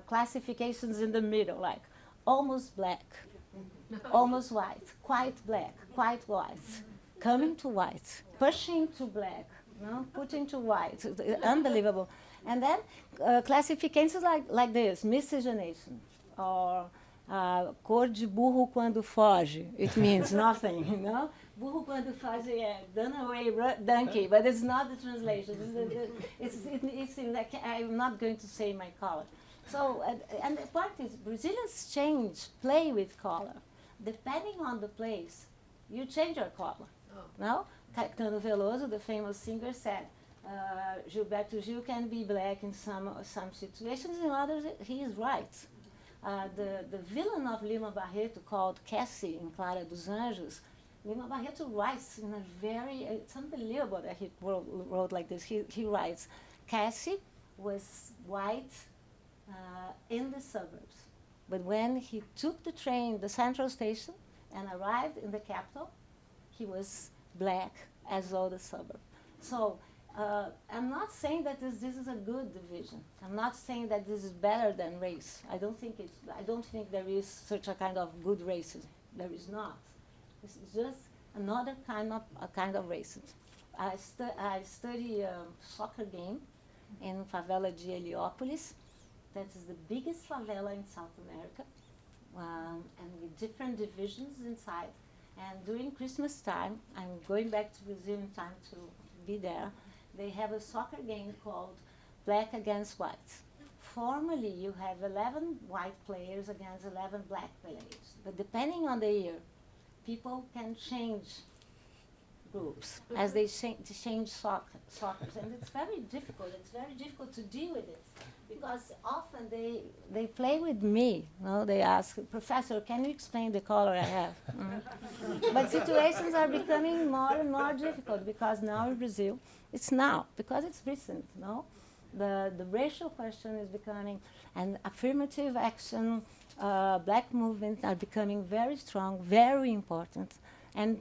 classifications in the middle, like almost black, almost white, quite black, quite white, coming to white, pushing to black, putting to white, unbelievable. And then classifications like this, miscegenation, or cor de burro quando foge. It means nothing, Burro quando foge, done away donkey, but it's not the translation. It's in the, I'm not going to say my color. So, and the part is, Brazilians play with color. Depending on the place, you change your color. No? Caetano Veloso, the famous singer, said, Gilberto Gil can be black in some situations, in others he is right. The villain of Lima Barreto, called Cassie in Clara dos Anjos, Lima Barreto writes in a very, it's unbelievable that he wrote like this. He writes, Cassie was white in the suburbs, but when he took the train, the central station, and arrived in the capital, he was black as all the suburbs. So I'm not saying that this is a good division. I'm not saying that this is better than race. I don't think there is such a kind of good racism. There is not. It's just another kind of racism. I study a soccer game in favela de Heliópolis. That is the biggest favela in South America, and with different divisions inside. And during Christmas time, I'm going back to Brazil in time to be there. They have a soccer game called Black Against White. Formally, you have 11 white players against 11 black players. But depending on the year, people can change groups as they change soccer. And it's very difficult. It's very difficult to deal with it, because often they play with me. They ask, Professor, can you explain the color I have? But situations are becoming more and more difficult, because now in Brazil, because it's recent, the racial question is becoming, and affirmative action, black movements are becoming very strong, very important, and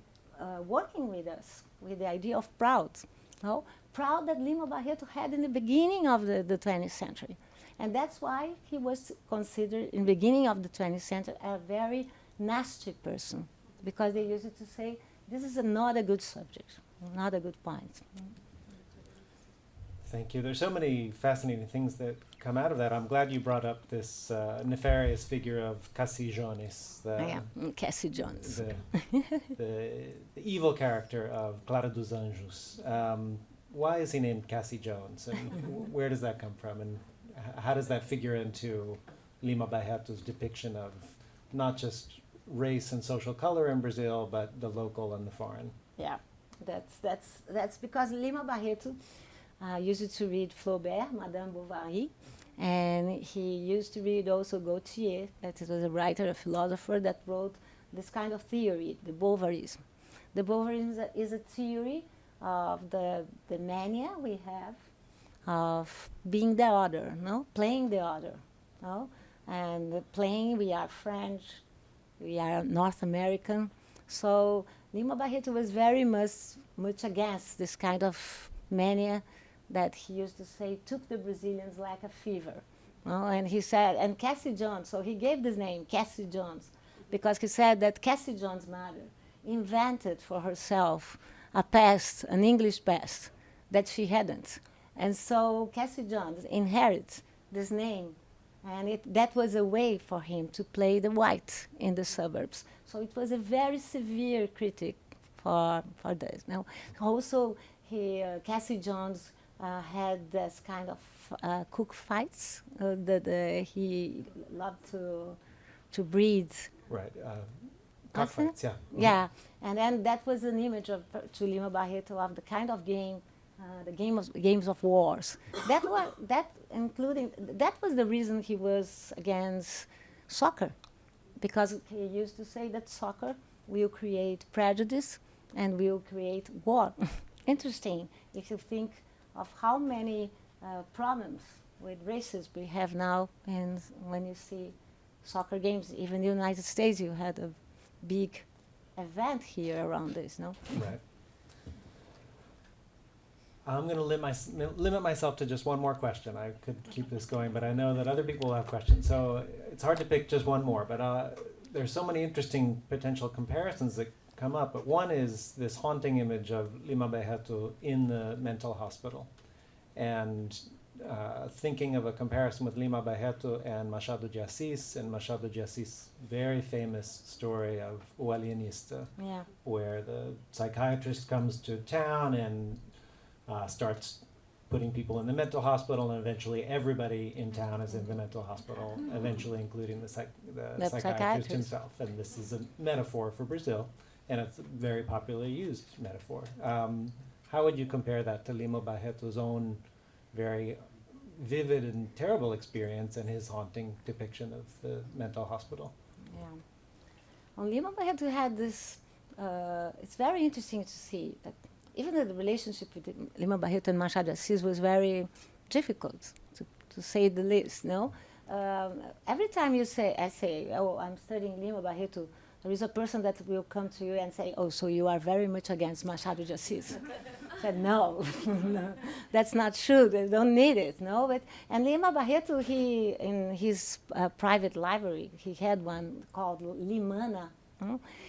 working with us, with the idea of proud. Proud that Lima Barreto had in the beginning of the 20th century. And that's why he was considered, in the beginning of the 20th century, a very nasty person, because they used to say, this is not a good subject, not a good point. Thank you. There's so many fascinating things that come out of that. I'm glad you brought up this nefarious figure of Cassie Jones. Cassie Jones. The evil character of Clara dos Anjos. Why is he named Cassie Jones, and where does that come from, and how does that figure into Lima Barreto's depiction of not just race and social color in Brazil, but the local and the foreign? Yeah, that's because Lima Barreto used to read Faubert, Madame Bovary, and he used to read also Gautier, that was a writer, a philosopher that wrote this kind of theory, the Bovarism. The Bovarism is a theory of the mania we have of being the other, playing the other, and playing, we are French, we are North American. So Lima Barreto was very much against this kind of mania that he used to say took the Brazilians like a fever. And he said, and Cassie Jones, so he gave this name, Cassie Jones, because he said that Cassie Jones' mother invented for herself a past, an English past, that she hadn't. And so Cassie Jones inherits this name, and that was a way for him to play the white in the suburbs. So it was a very severe critic for this. Now, also, Cassie Jones had this kind of cook fights. He loved to breed. Right. Cockfights, yeah. Yeah, and then that was an image to Lima Barreto of the kind of game, the games of wars. That was the reason he was against soccer, because he used to say that soccer will create prejudice and will create war. Interesting if you think of how many problems with racism we have now, and when you see soccer games, even in the United States, you had a big event here around this, no? Right. I'm going to limit myself to just one more question. I could keep this going, but I know that other people will have questions, so it's hard to pick just one more. But there's so many interesting potential comparisons that come up. But one is this haunting image of Lima Barreto in the mental hospital, and thinking of a comparison with Lima Barreto and Machado de Assis, and Machado de Assis' very famous story of O Alienista, Yeah. where the psychiatrist comes to town and starts putting people in the mental hospital, and eventually everybody in town is in the mental hospital, eventually including the psychiatrist himself. And this is a metaphor for Brazil, and it's a very popularly used metaphor. How would you compare that to Lima Barreto's own very vivid and terrible experience and his haunting depiction of the mental hospital? Yeah. Well, Lima Barreto had this, it's very interesting to see that even though the relationship with Lima Barreto and Machado de Assis was very difficult, to say the least, no? Every time I say, oh, I'm studying Lima Barreto, there is a person that will come to you and say, oh, so you are very much against Machado de Assis. I said, no, no, that's not true. They don't need it, no. And Lima Barreto, in his private library, he had one called Limana.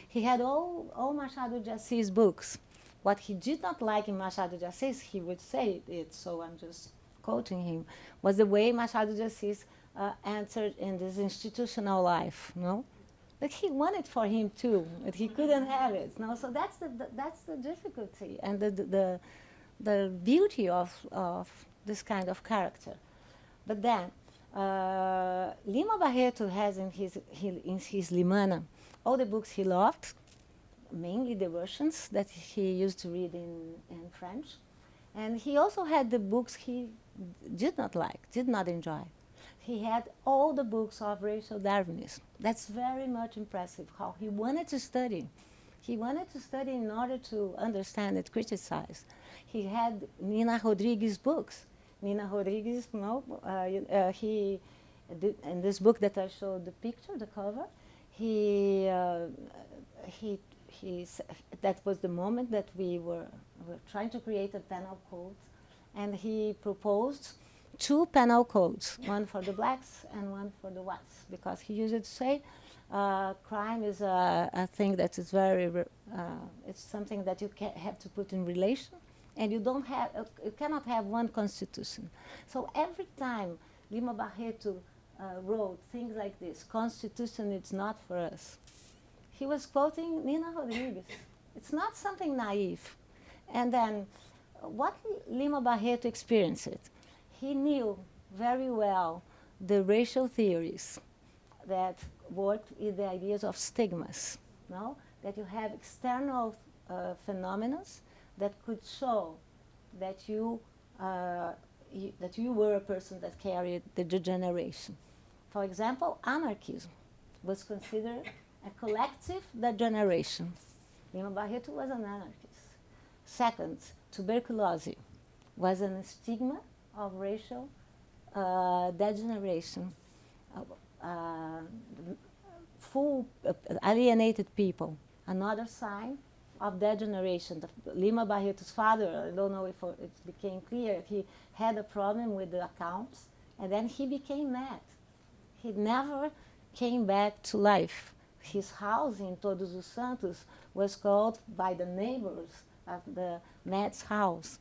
He had all Machado de Assis books. What he did not like in Machado de Assis, he would say it, so I'm just quoting him, was the way Machado de Assis entered in this institutional life, no? But he wanted for him too, but he couldn't have it. No, so that's the difficulty and the beauty of this kind of character. But then Lima Barreto has in his Limana all the books he loved, mainly the Russians that he used to read in French, and he also had the books he did not like, did not enjoy. He had all the books of racial Darwinism. That's very much impressive, how he wanted to study. He wanted to study in order to understand and criticize. He had Nina Rodrigues' books. Nina Rodrigues, he did, in this book that I showed the picture, the cover, that was the moment that we were trying to create a penal code, and he proposed 2 penal codes, one for the blacks and one for the whites, because he used to say crime is a thing that is very, it's something that you have to put in relation, and you cannot have one constitution. So every time Lima Barreto wrote things like this, constitution is not for us, he was quoting Nina Rodrigues. It's not something naive. And then what Lima Barreto experienced, he knew very well the racial theories that worked with the ideas of stigmas, no? That you have external phenomena that could show that you were a person that carried the degeneration. For example, anarchism was considered a collective degeneration. Lima Barreto was an anarchist. Second, tuberculosis was a stigma of racial degeneration. Full alienated people, another sign of degeneration. Lima Barreto's father, I don't know if it became clear, he had a problem with the accounts, and then he became mad. He never came back to life. His house in Todos Santos was called by the neighbors of the Mad's house.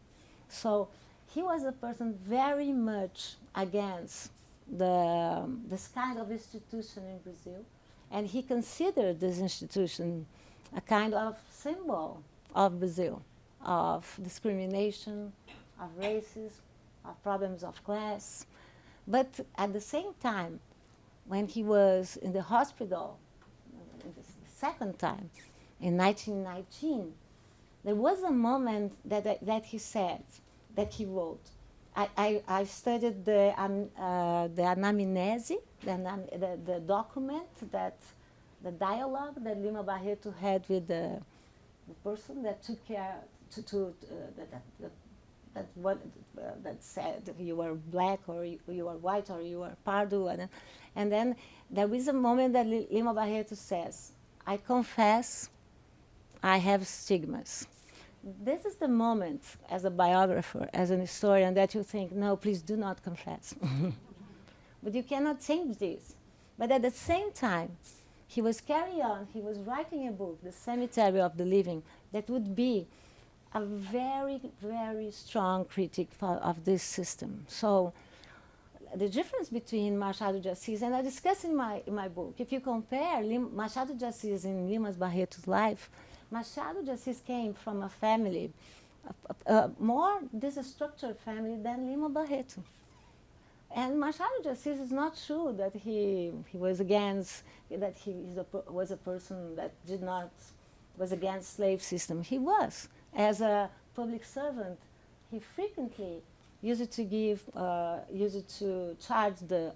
So he was a person very much against this kind of institution in Brazil, and he considered this institution a kind of symbol of Brazil. of discrimination, of racism, of problems of class. But at the same time, when he was in the hospital, the second time, in 1919, there was a moment that he said, that he wrote. I studied the anamnese, the document, the dialogue that Lima Barreto had with the person that took care that said you were black or you were white or you were pardo, and then there is a moment that Lima Barreto says, "I confess, I have stigmas." This is the moment, as a biographer, as an historian, that you think, no, please do not confess. But you cannot change this. But at the same time, he was carrying on, he was writing a book, The Cemetery of the Living, that would be a very, very strong critic of this system. So the difference between Machado de Assis, and I discuss in my book, if you compare Machado de Assis in Lima Barreto's life, Machado de Assis came from a family, more distructured family than Lima Barreto. And Machado de Assis is not true that he was against, that he was a person that was against slave system. He was. As a public servant, he frequently used to charge the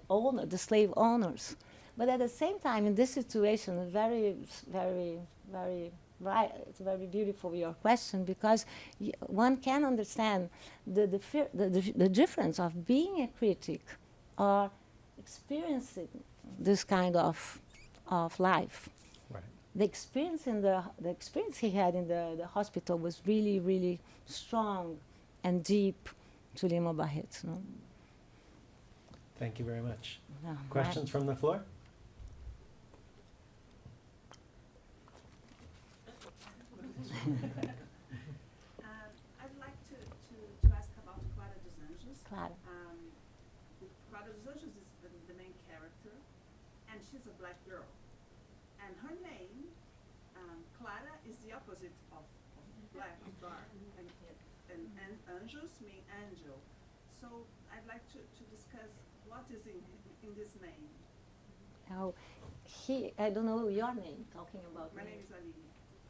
slave owners. But at the same time, in this situation, very, very, very right, it's very beautiful, your question, because one can understand the difference of being a critic or experiencing this kind of life. Right. The experience he had in the hospital was really, really strong and deep to Lima Barreto. No? Thank you very much. No, Questions from the floor? I'd like to ask about Clara dos Anjos. Clara. Clara dos Anjos is the main character, and she's a black girl. And her name, Clara, is the opposite of black, of dark. And Anjos mean angel. So I'd like to discuss what is in this name. Oh, I don't know your name, talking about My me. name is Aline.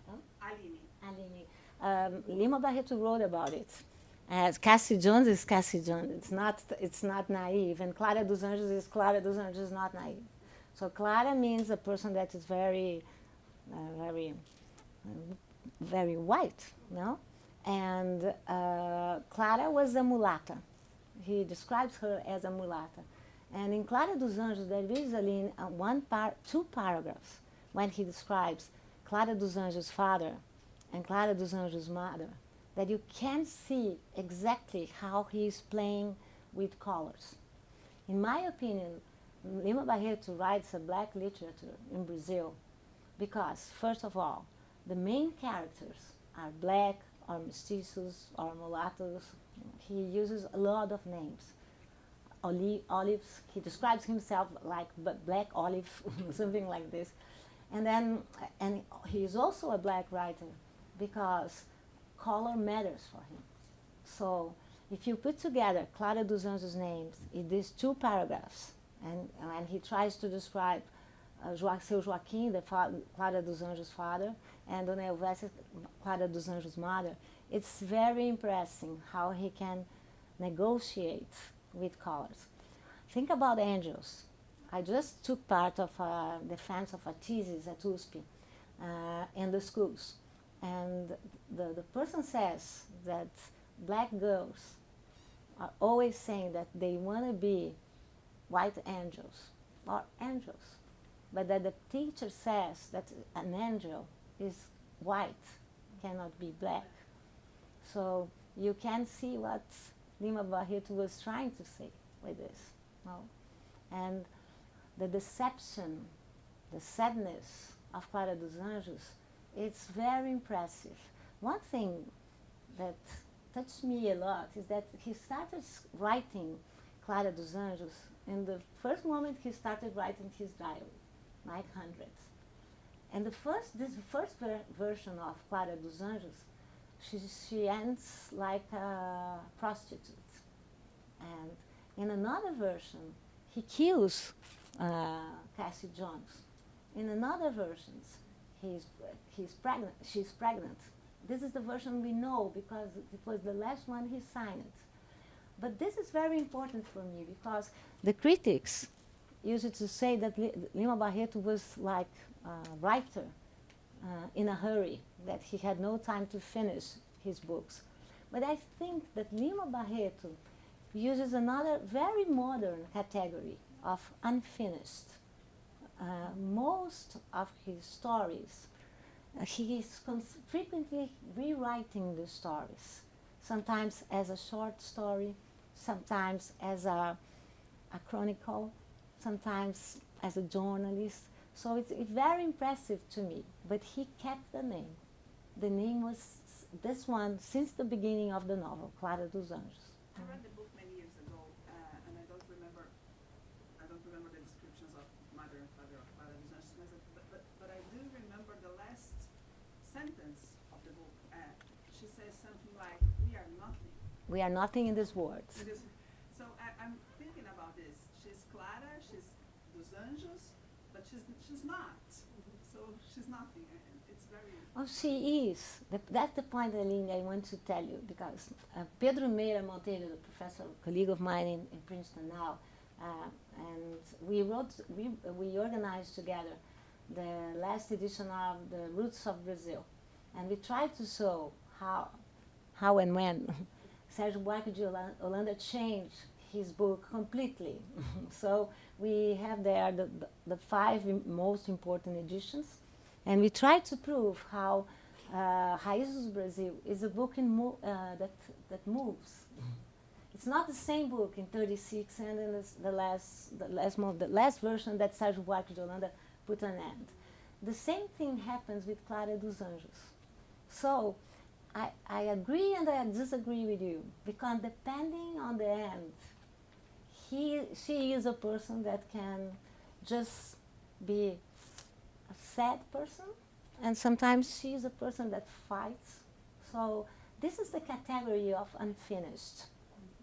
Huh? Aline. Lima Barreto wrote about it. As Cassie Jones is Cassie Jones. It's not naive. And Clara dos Anjos is Clara dos Anjos, not naive. So Clara means a person that is very, very white, no? And Clara was a mulata. He describes her as a mulata. And in Clara dos Anjos, there is two paragraphs when he describes Clara dos Anjos' father and Clara dos Anjos' mother, that you can see exactly how he is playing with colors. In my opinion, Lima Barreto writes a black literature in Brazil because, first of all, the main characters are black or mestizos or mulattoes. He uses a lot of names. Olives, he describes himself like black olive, something like this. And he is also a black writer because color matters for him. So if you put together Clara dos Anjos' names in these two paragraphs, and he tries to describe seu Joaquim, Clara dos Anjos' father, and Dona Elvésia, Clara dos Anjos' mother, it's very impressive how he can negotiate with colors. Think about angels. I just took part of a defense of a thesis at USP in the schools. And the person says that black girls are always saying that they want to be white angels or angels, but that the teacher says that an angel is white, cannot be black. So you can see what Lima Barreto was trying to say with this. No? And the deception, the sadness of Clara dos Anjos, it's very impressive. One thing that touched me a lot is that he started writing Clara dos Anjos in the first moment he started writing his diary, 900s. And this first version of Clara dos Anjos she ends like a prostitute. And in another version, he kills Cassie Jones. In another version, she's pregnant. This is the version we know because it was the last one he signed. But this is very important for me because the critics used to say that Lima Barreto was like a writer in a hurry, that he had no time to finish his books. But I think that Lima Barreto uses another very modern category of unfinished. Most of his stories, he is frequently rewriting the stories, sometimes as a short story, sometimes as a chronicle, sometimes as a journalist. So it's very impressive to me, but he kept the name. The name was this one since the beginning of the novel, Clara dos Anjos. I read the book many years ago, and I don't remember the descriptions of mother and father of Clara dos Anjos, but I do remember the last sentence of the book. She says something like, "We are nothing." We are nothing in this world. So I'm thinking about this. She's Clara, she's dos Anjos, but she's not. So she's nothing. It's very. Oh, she is. That's the point, Aline, I want to tell you, because Pedro Meira Monteiro, the professor, colleague of mine in Princeton now, and we organized together the last edition of The Roots of Brazil. And we tried to show how and when Sérgio Buarque de Holanda changed his book completely. So we have there the 5 most important editions. And we tried to prove how Raízes do Brasil is a book that moves. It's not the same book in 36 and in the last version that Sérgio Buarque de Holanda put an end. The same thing happens with Clara dos Anjos. So I agree and I disagree with you, because depending on the end, she is a person that can just be a sad person, and sometimes she is a person that fights. So this is the category of unfinished.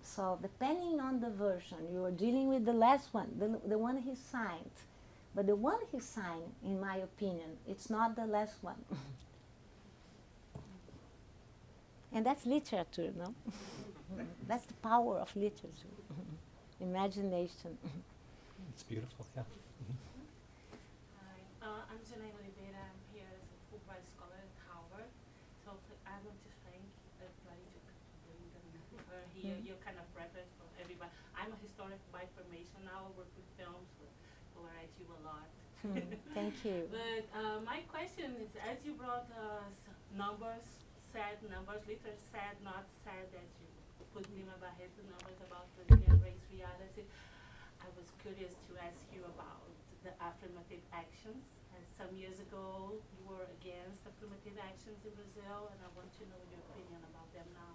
So depending on the version, you are dealing with the last one, the one he signed. But the one he signed, in my opinion, it's not the last one. And that's literature, no? That's the power of literature. Imagination. It's beautiful, yeah. Hi, I'm Janae Oliveira. I'm here as a Fulbright scholar at Harvard. So I want to thank everybody to bring her here. You're kind of reference for everybody. I'm a historian by formation now. I work with films, where I do a lot. Thank you. But my question is, as you brought numbers, sad numbers, literally sad, not sad that you put Lima Barreto numbers about the race reality, I was curious to ask you about the affirmative actions. And some years ago, you were against affirmative actions in Brazil, and I want to know your opinion about them now.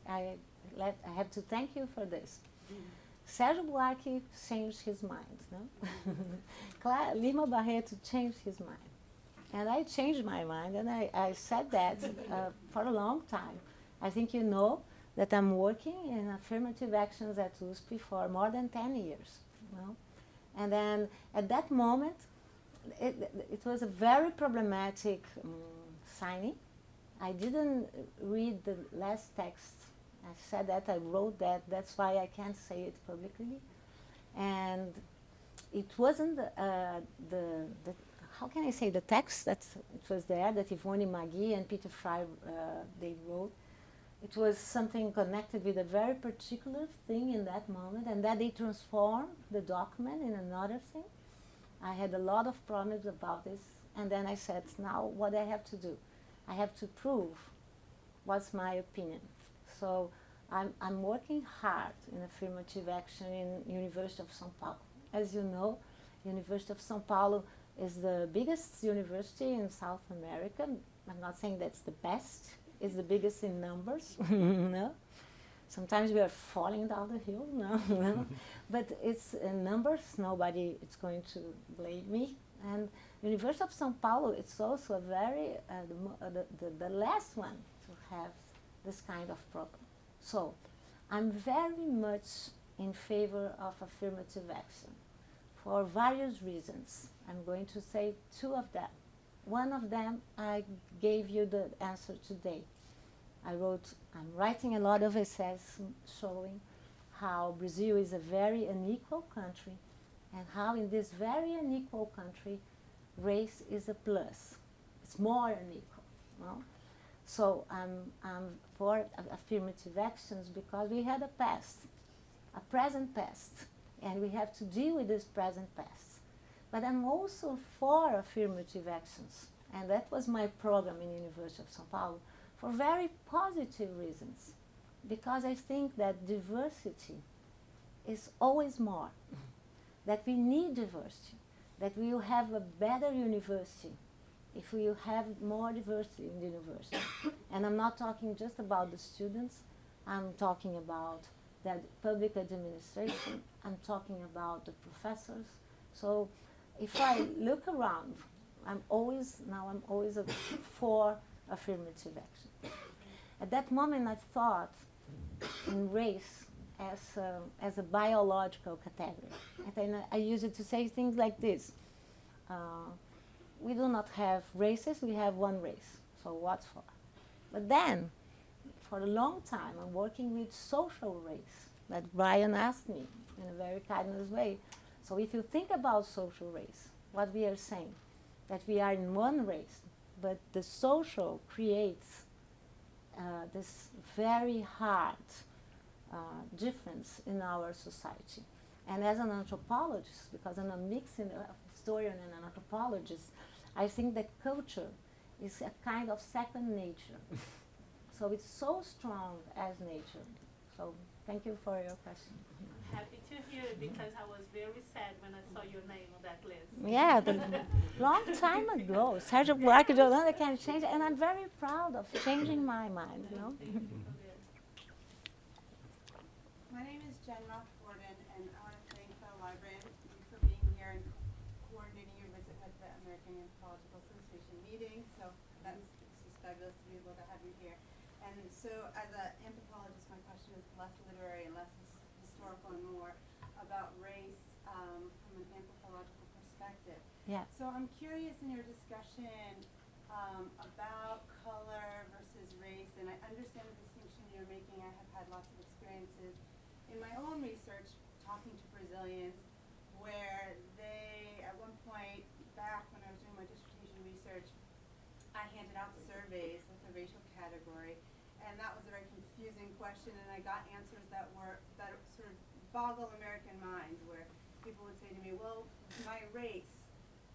I have to thank you for this. Sérgio Buarque changed his mind, no? Lima Barreto changed his mind. And I changed my mind, and I said that for a long time. I think you know that I'm working in affirmative actions at USP for more than 10 years. No? And then at that moment, it was a very problematic signing. I didn't read the last text. I said that, I wrote that, that's why I can't say it publicly. And it wasn't how can I say, the text that it was there, that Yvonne Magui and Peter Fry, they wrote. It was something connected with a very particular thing in that moment, and that they transformed the document in another thing. I had a lot of problems about this, and then I said, now what I have to do? I have to prove what's my opinion. So I'm working hard in affirmative action in University of São Paulo. As you know, University of São Paulo is the biggest university in South America. I'm not saying that's the best. It's the biggest in numbers. No? Sometimes we are falling down the hill. No? But it's in numbers. Nobody is going to blame me. And University of São Paulo, it's also a very, the last one to have this kind of program. So I'm very much in favor of affirmative action for various reasons. I'm going to say two of them. One of them, I gave you the answer today. I'm writing a lot of essays showing how Brazil is a very unequal country and how in this very unequal country, race is a plus. It's more unequal. No? So I'm for affirmative actions because we had a past, a present past, and we have to deal with this present past. But I'm also for affirmative actions, and that was my program in University of São Paulo for very positive reasons, because I think that diversity is always more, that we need diversity, that we will have a better university if we have more diversity in the university. And I'm not talking just about the students, I'm talking about the public administration, I'm talking about the professors. So if I look around, I'm always for affirmative action. At that moment I thought in race as a biological category. And then I used it to say things like this. We do not have races, we have one race. So what's for? But then, for a long time, I'm working with social race, that Bryan asked me in a very kindness way. So if you think about social race, what we are saying, that we are in one race, but the social creates this very hard difference in our society. And as an anthropologist, because I'm a mixing historian and an anthropologist, I think that culture is a kind of second nature. So it's so strong as nature. So thank you for your question. Happy to hear it because I was very sad when I saw your name on that list. Yeah, long time ago, Sergio Buarque de Holanda can change, and I'm very proud of changing my mind, you know. My name is Jen Roth-Gordon, and I want to thank the librarian for being here and coordinating your visit with the American Anthropological Association meeting. So it's just fabulous to be able to have you here. And so as an anthropologist, my question is less literary and less historical and more about race from an anthropological perspective. Yeah. So I'm curious in your discussion about color versus race, and I understand the distinction you're making. I have had lots of experiences in my own research talking to Brazilians where they, at one point back when I was doing my dissertation research, I handed out surveys with a racial category, and that was a very confusing question, and I got answers that sort of boggle American minds, where people would say to me, well, my race,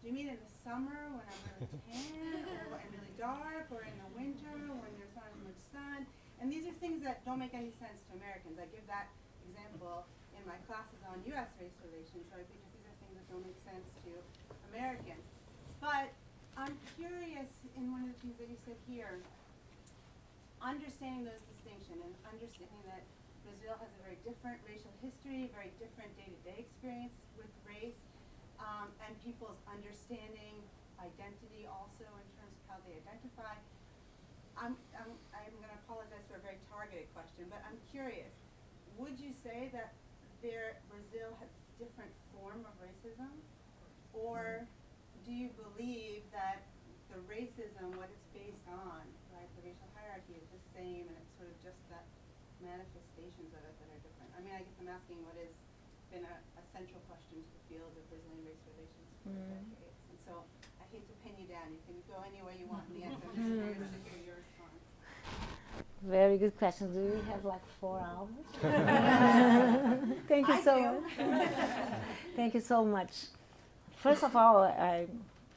do you mean in the summer when I'm really tan, or and really dark, or in the winter when there's not as much sun? And these are things that don't make any sense to Americans. I give that example in my classes on U.S. race relations, right? Because these are things that don't make sense to Americans. But I'm curious, in one of the things that you said here, understanding those distinctions and understanding that Brazil has a very different racial history, very different day-to-day experience with race, and people's understanding identity also in terms of how they identify. I'm going to apologize for a very targeted question, but I'm curious. Would you say that Brazil has a different form of racism? Or do you believe that the racism, what it's based on, right, the racial hierarchy is the same and it's sort of just that manifestations of it that are different? I mean, I guess I'm asking what has been a central question to the field of Brazilian race relations for decades. And so I hate to pin you down. You can go any way you want in the answer. I'm just curious to hear your response. Very good question. Do we have like 4 hours? Thank you so much. Thank you so much. First of all,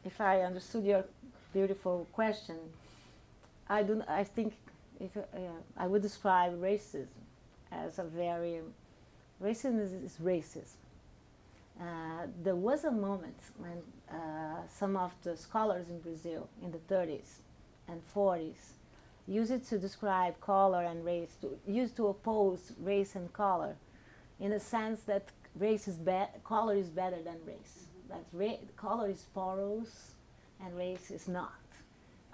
if I understood your beautiful question, I think if I would describe racism as a very racism is racism. There was a moment when some of the scholars in Brazil in the 30s and 40s used it to describe color and race, used to oppose race and color, in the sense that color is better than race. That color is porous and race is not.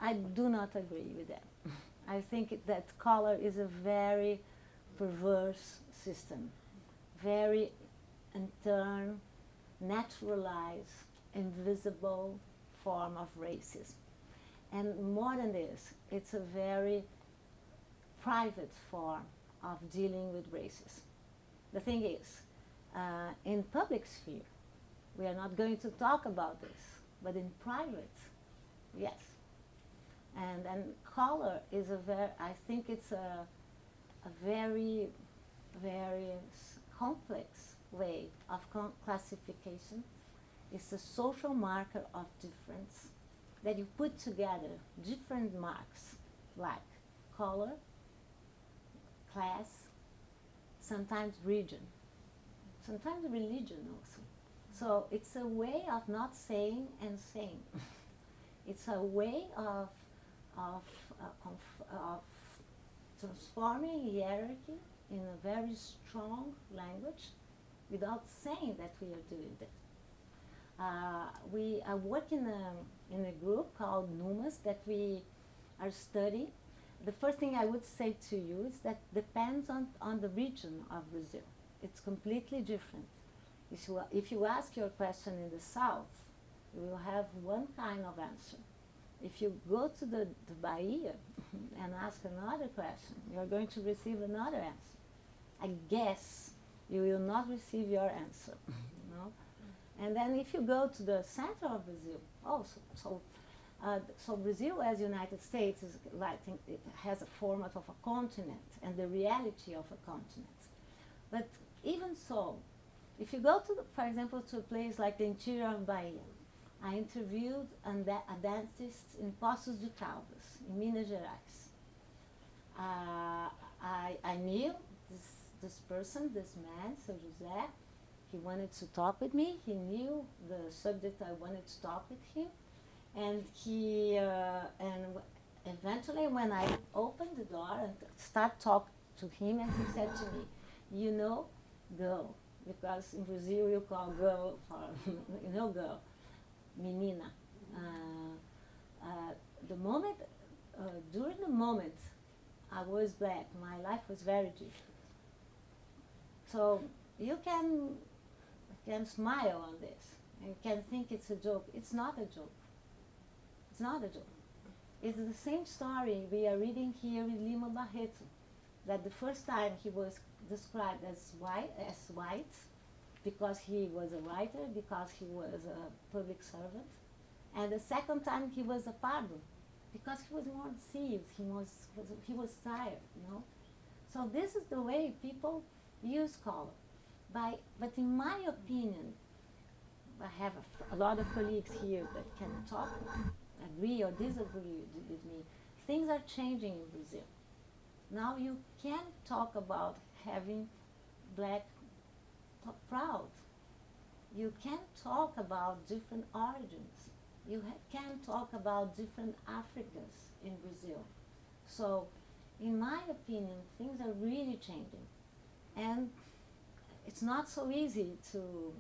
I do not agree with that. I think that color is a very perverse system, very intern, naturalized, invisible form of racism. And more than this, it's a very private form of dealing with racism. The thing is, in public sphere, we are not going to talk about this, but in private, yes. And color is I think it's a very, very complex way of classification. It's a social marker of difference that you put together different marks like color, class, sometimes region, sometimes religion also. So it's a way of not saying and saying. It's a way of transforming hierarchy in a very strong language without saying that we are doing that. We are working in a group called NUMAS that we are studying. The first thing I would say to you is that depends on the region of Brazil. It's completely different. If you ask your question in the south, you will have one kind of answer. If you go to the Bahia and ask another question, you're going to receive another answer. I guess you will not receive your answer. And then if you go to the center of Brazil, also, so Brazil as United States is like, it has a format of a continent and the reality of a continent. But even so, if you go to, for example, to a place like the interior of Bahia, I interviewed a dentist in Poços de Caldas, in Minas Gerais. I knew this person, this man, São José. He wanted to talk with me. He knew the subject I wanted to talk with him. And eventually when I opened the door and started talking to him, and he said to me, girl, because in Brazil you call girl for, girl, menina. During the moment I was black, my life was very different. So you can smile on this. You can think it's a joke. It's not a joke. It's not a joke. It's the same story we are reading here with Lima Barreto, that the first time he was described as white, because he was a writer, because he was a public servant, and the second time he was a pardo, because he was more deceived, he was tired, So this is the way people use color. But in my opinion, I have a lot of colleagues here that can talk, agree or disagree with me. Things are changing in Brazil. Now you can talk about having black proud. You can talk about different origins. You can talk about different Africas in Brazil. So, in my opinion, things are really changing. And it's not so easy to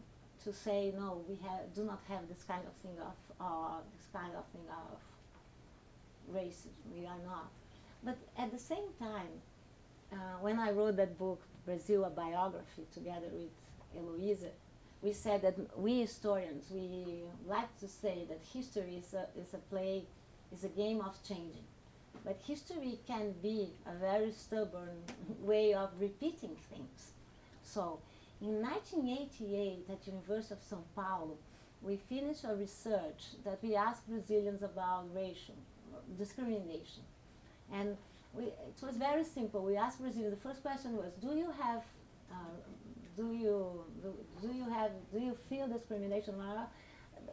say, no, we do not have this kind of thing of racism. We are not. But at the same time, when I wrote that book, Brazil, a Biography, together with Eloisa, we said that we historians, we like to say that history is a game of changing. But history can be a very stubborn way of repeating things. So, in 1988, at University of São Paulo, we finished a research that we asked Brazilians about racial discrimination. And it was very simple. We asked Brazilians, the first question was, do you feel discrimination?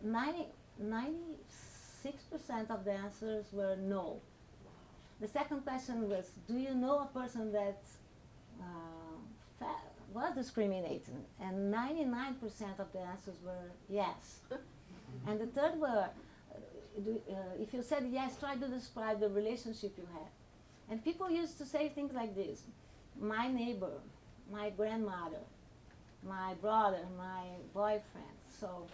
96% of the answers were no. The second question was, do you know a person that was discriminated? And 99% of the answers were yes. And the third were, if you said yes, try to describe the relationship you had. And people used to say things like this: my neighbor, my grandmother, my brother, my boyfriend. So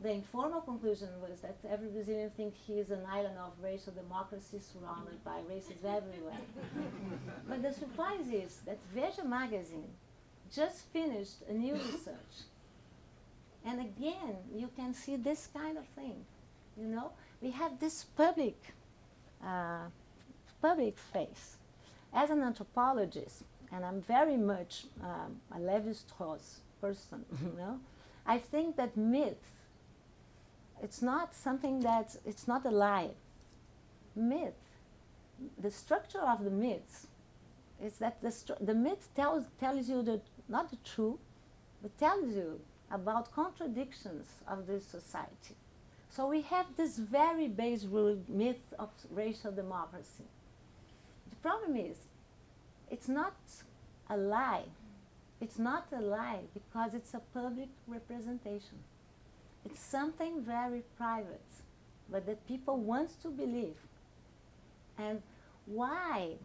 the informal conclusion was that every Brazilian thinks he is an island of racial democracy surrounded by racists everywhere. But the surprise is that Veja magazine just finished a new research. And again, you can see this kind of thing. You know, we have this public face. As an anthropologist, and I'm very much a Levi-Strauss person, you know, I think that myth, it's not something that, it's not a lie. Myth, the structure of the myths is that the myth tells you not the truth, but tells you about contradictions of this society. So we have this very base rule myth of racial democracy. The problem is, it's not a lie. It's not a lie because it's a public representation. It's something very private, but that people want to believe. And why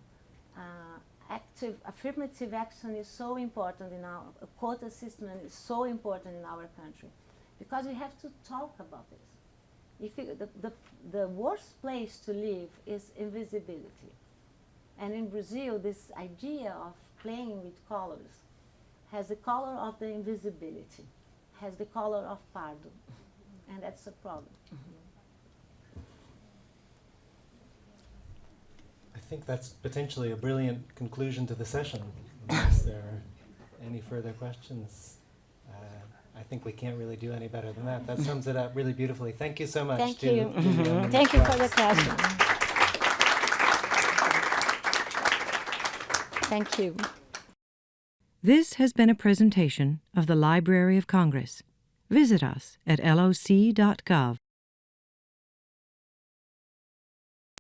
affirmative action is so important in our quota system and is so important in our country? Because we have to talk about this. The worst place to live is invisibility. And in Brazil, this idea of playing with colors has the color of the invisibility, has the color of pardo, and that's a problem. I think that's potentially a brilliant conclusion to the session. Unless there are any further questions, I think we can't really do any better than that. That sums it up really beautifully. Thank you so much. Thank to you. Lilia Moritz Thank you for the Schwarcz. question. Thank you. This has been a presentation of the Library of Congress. Visit us at loc.gov.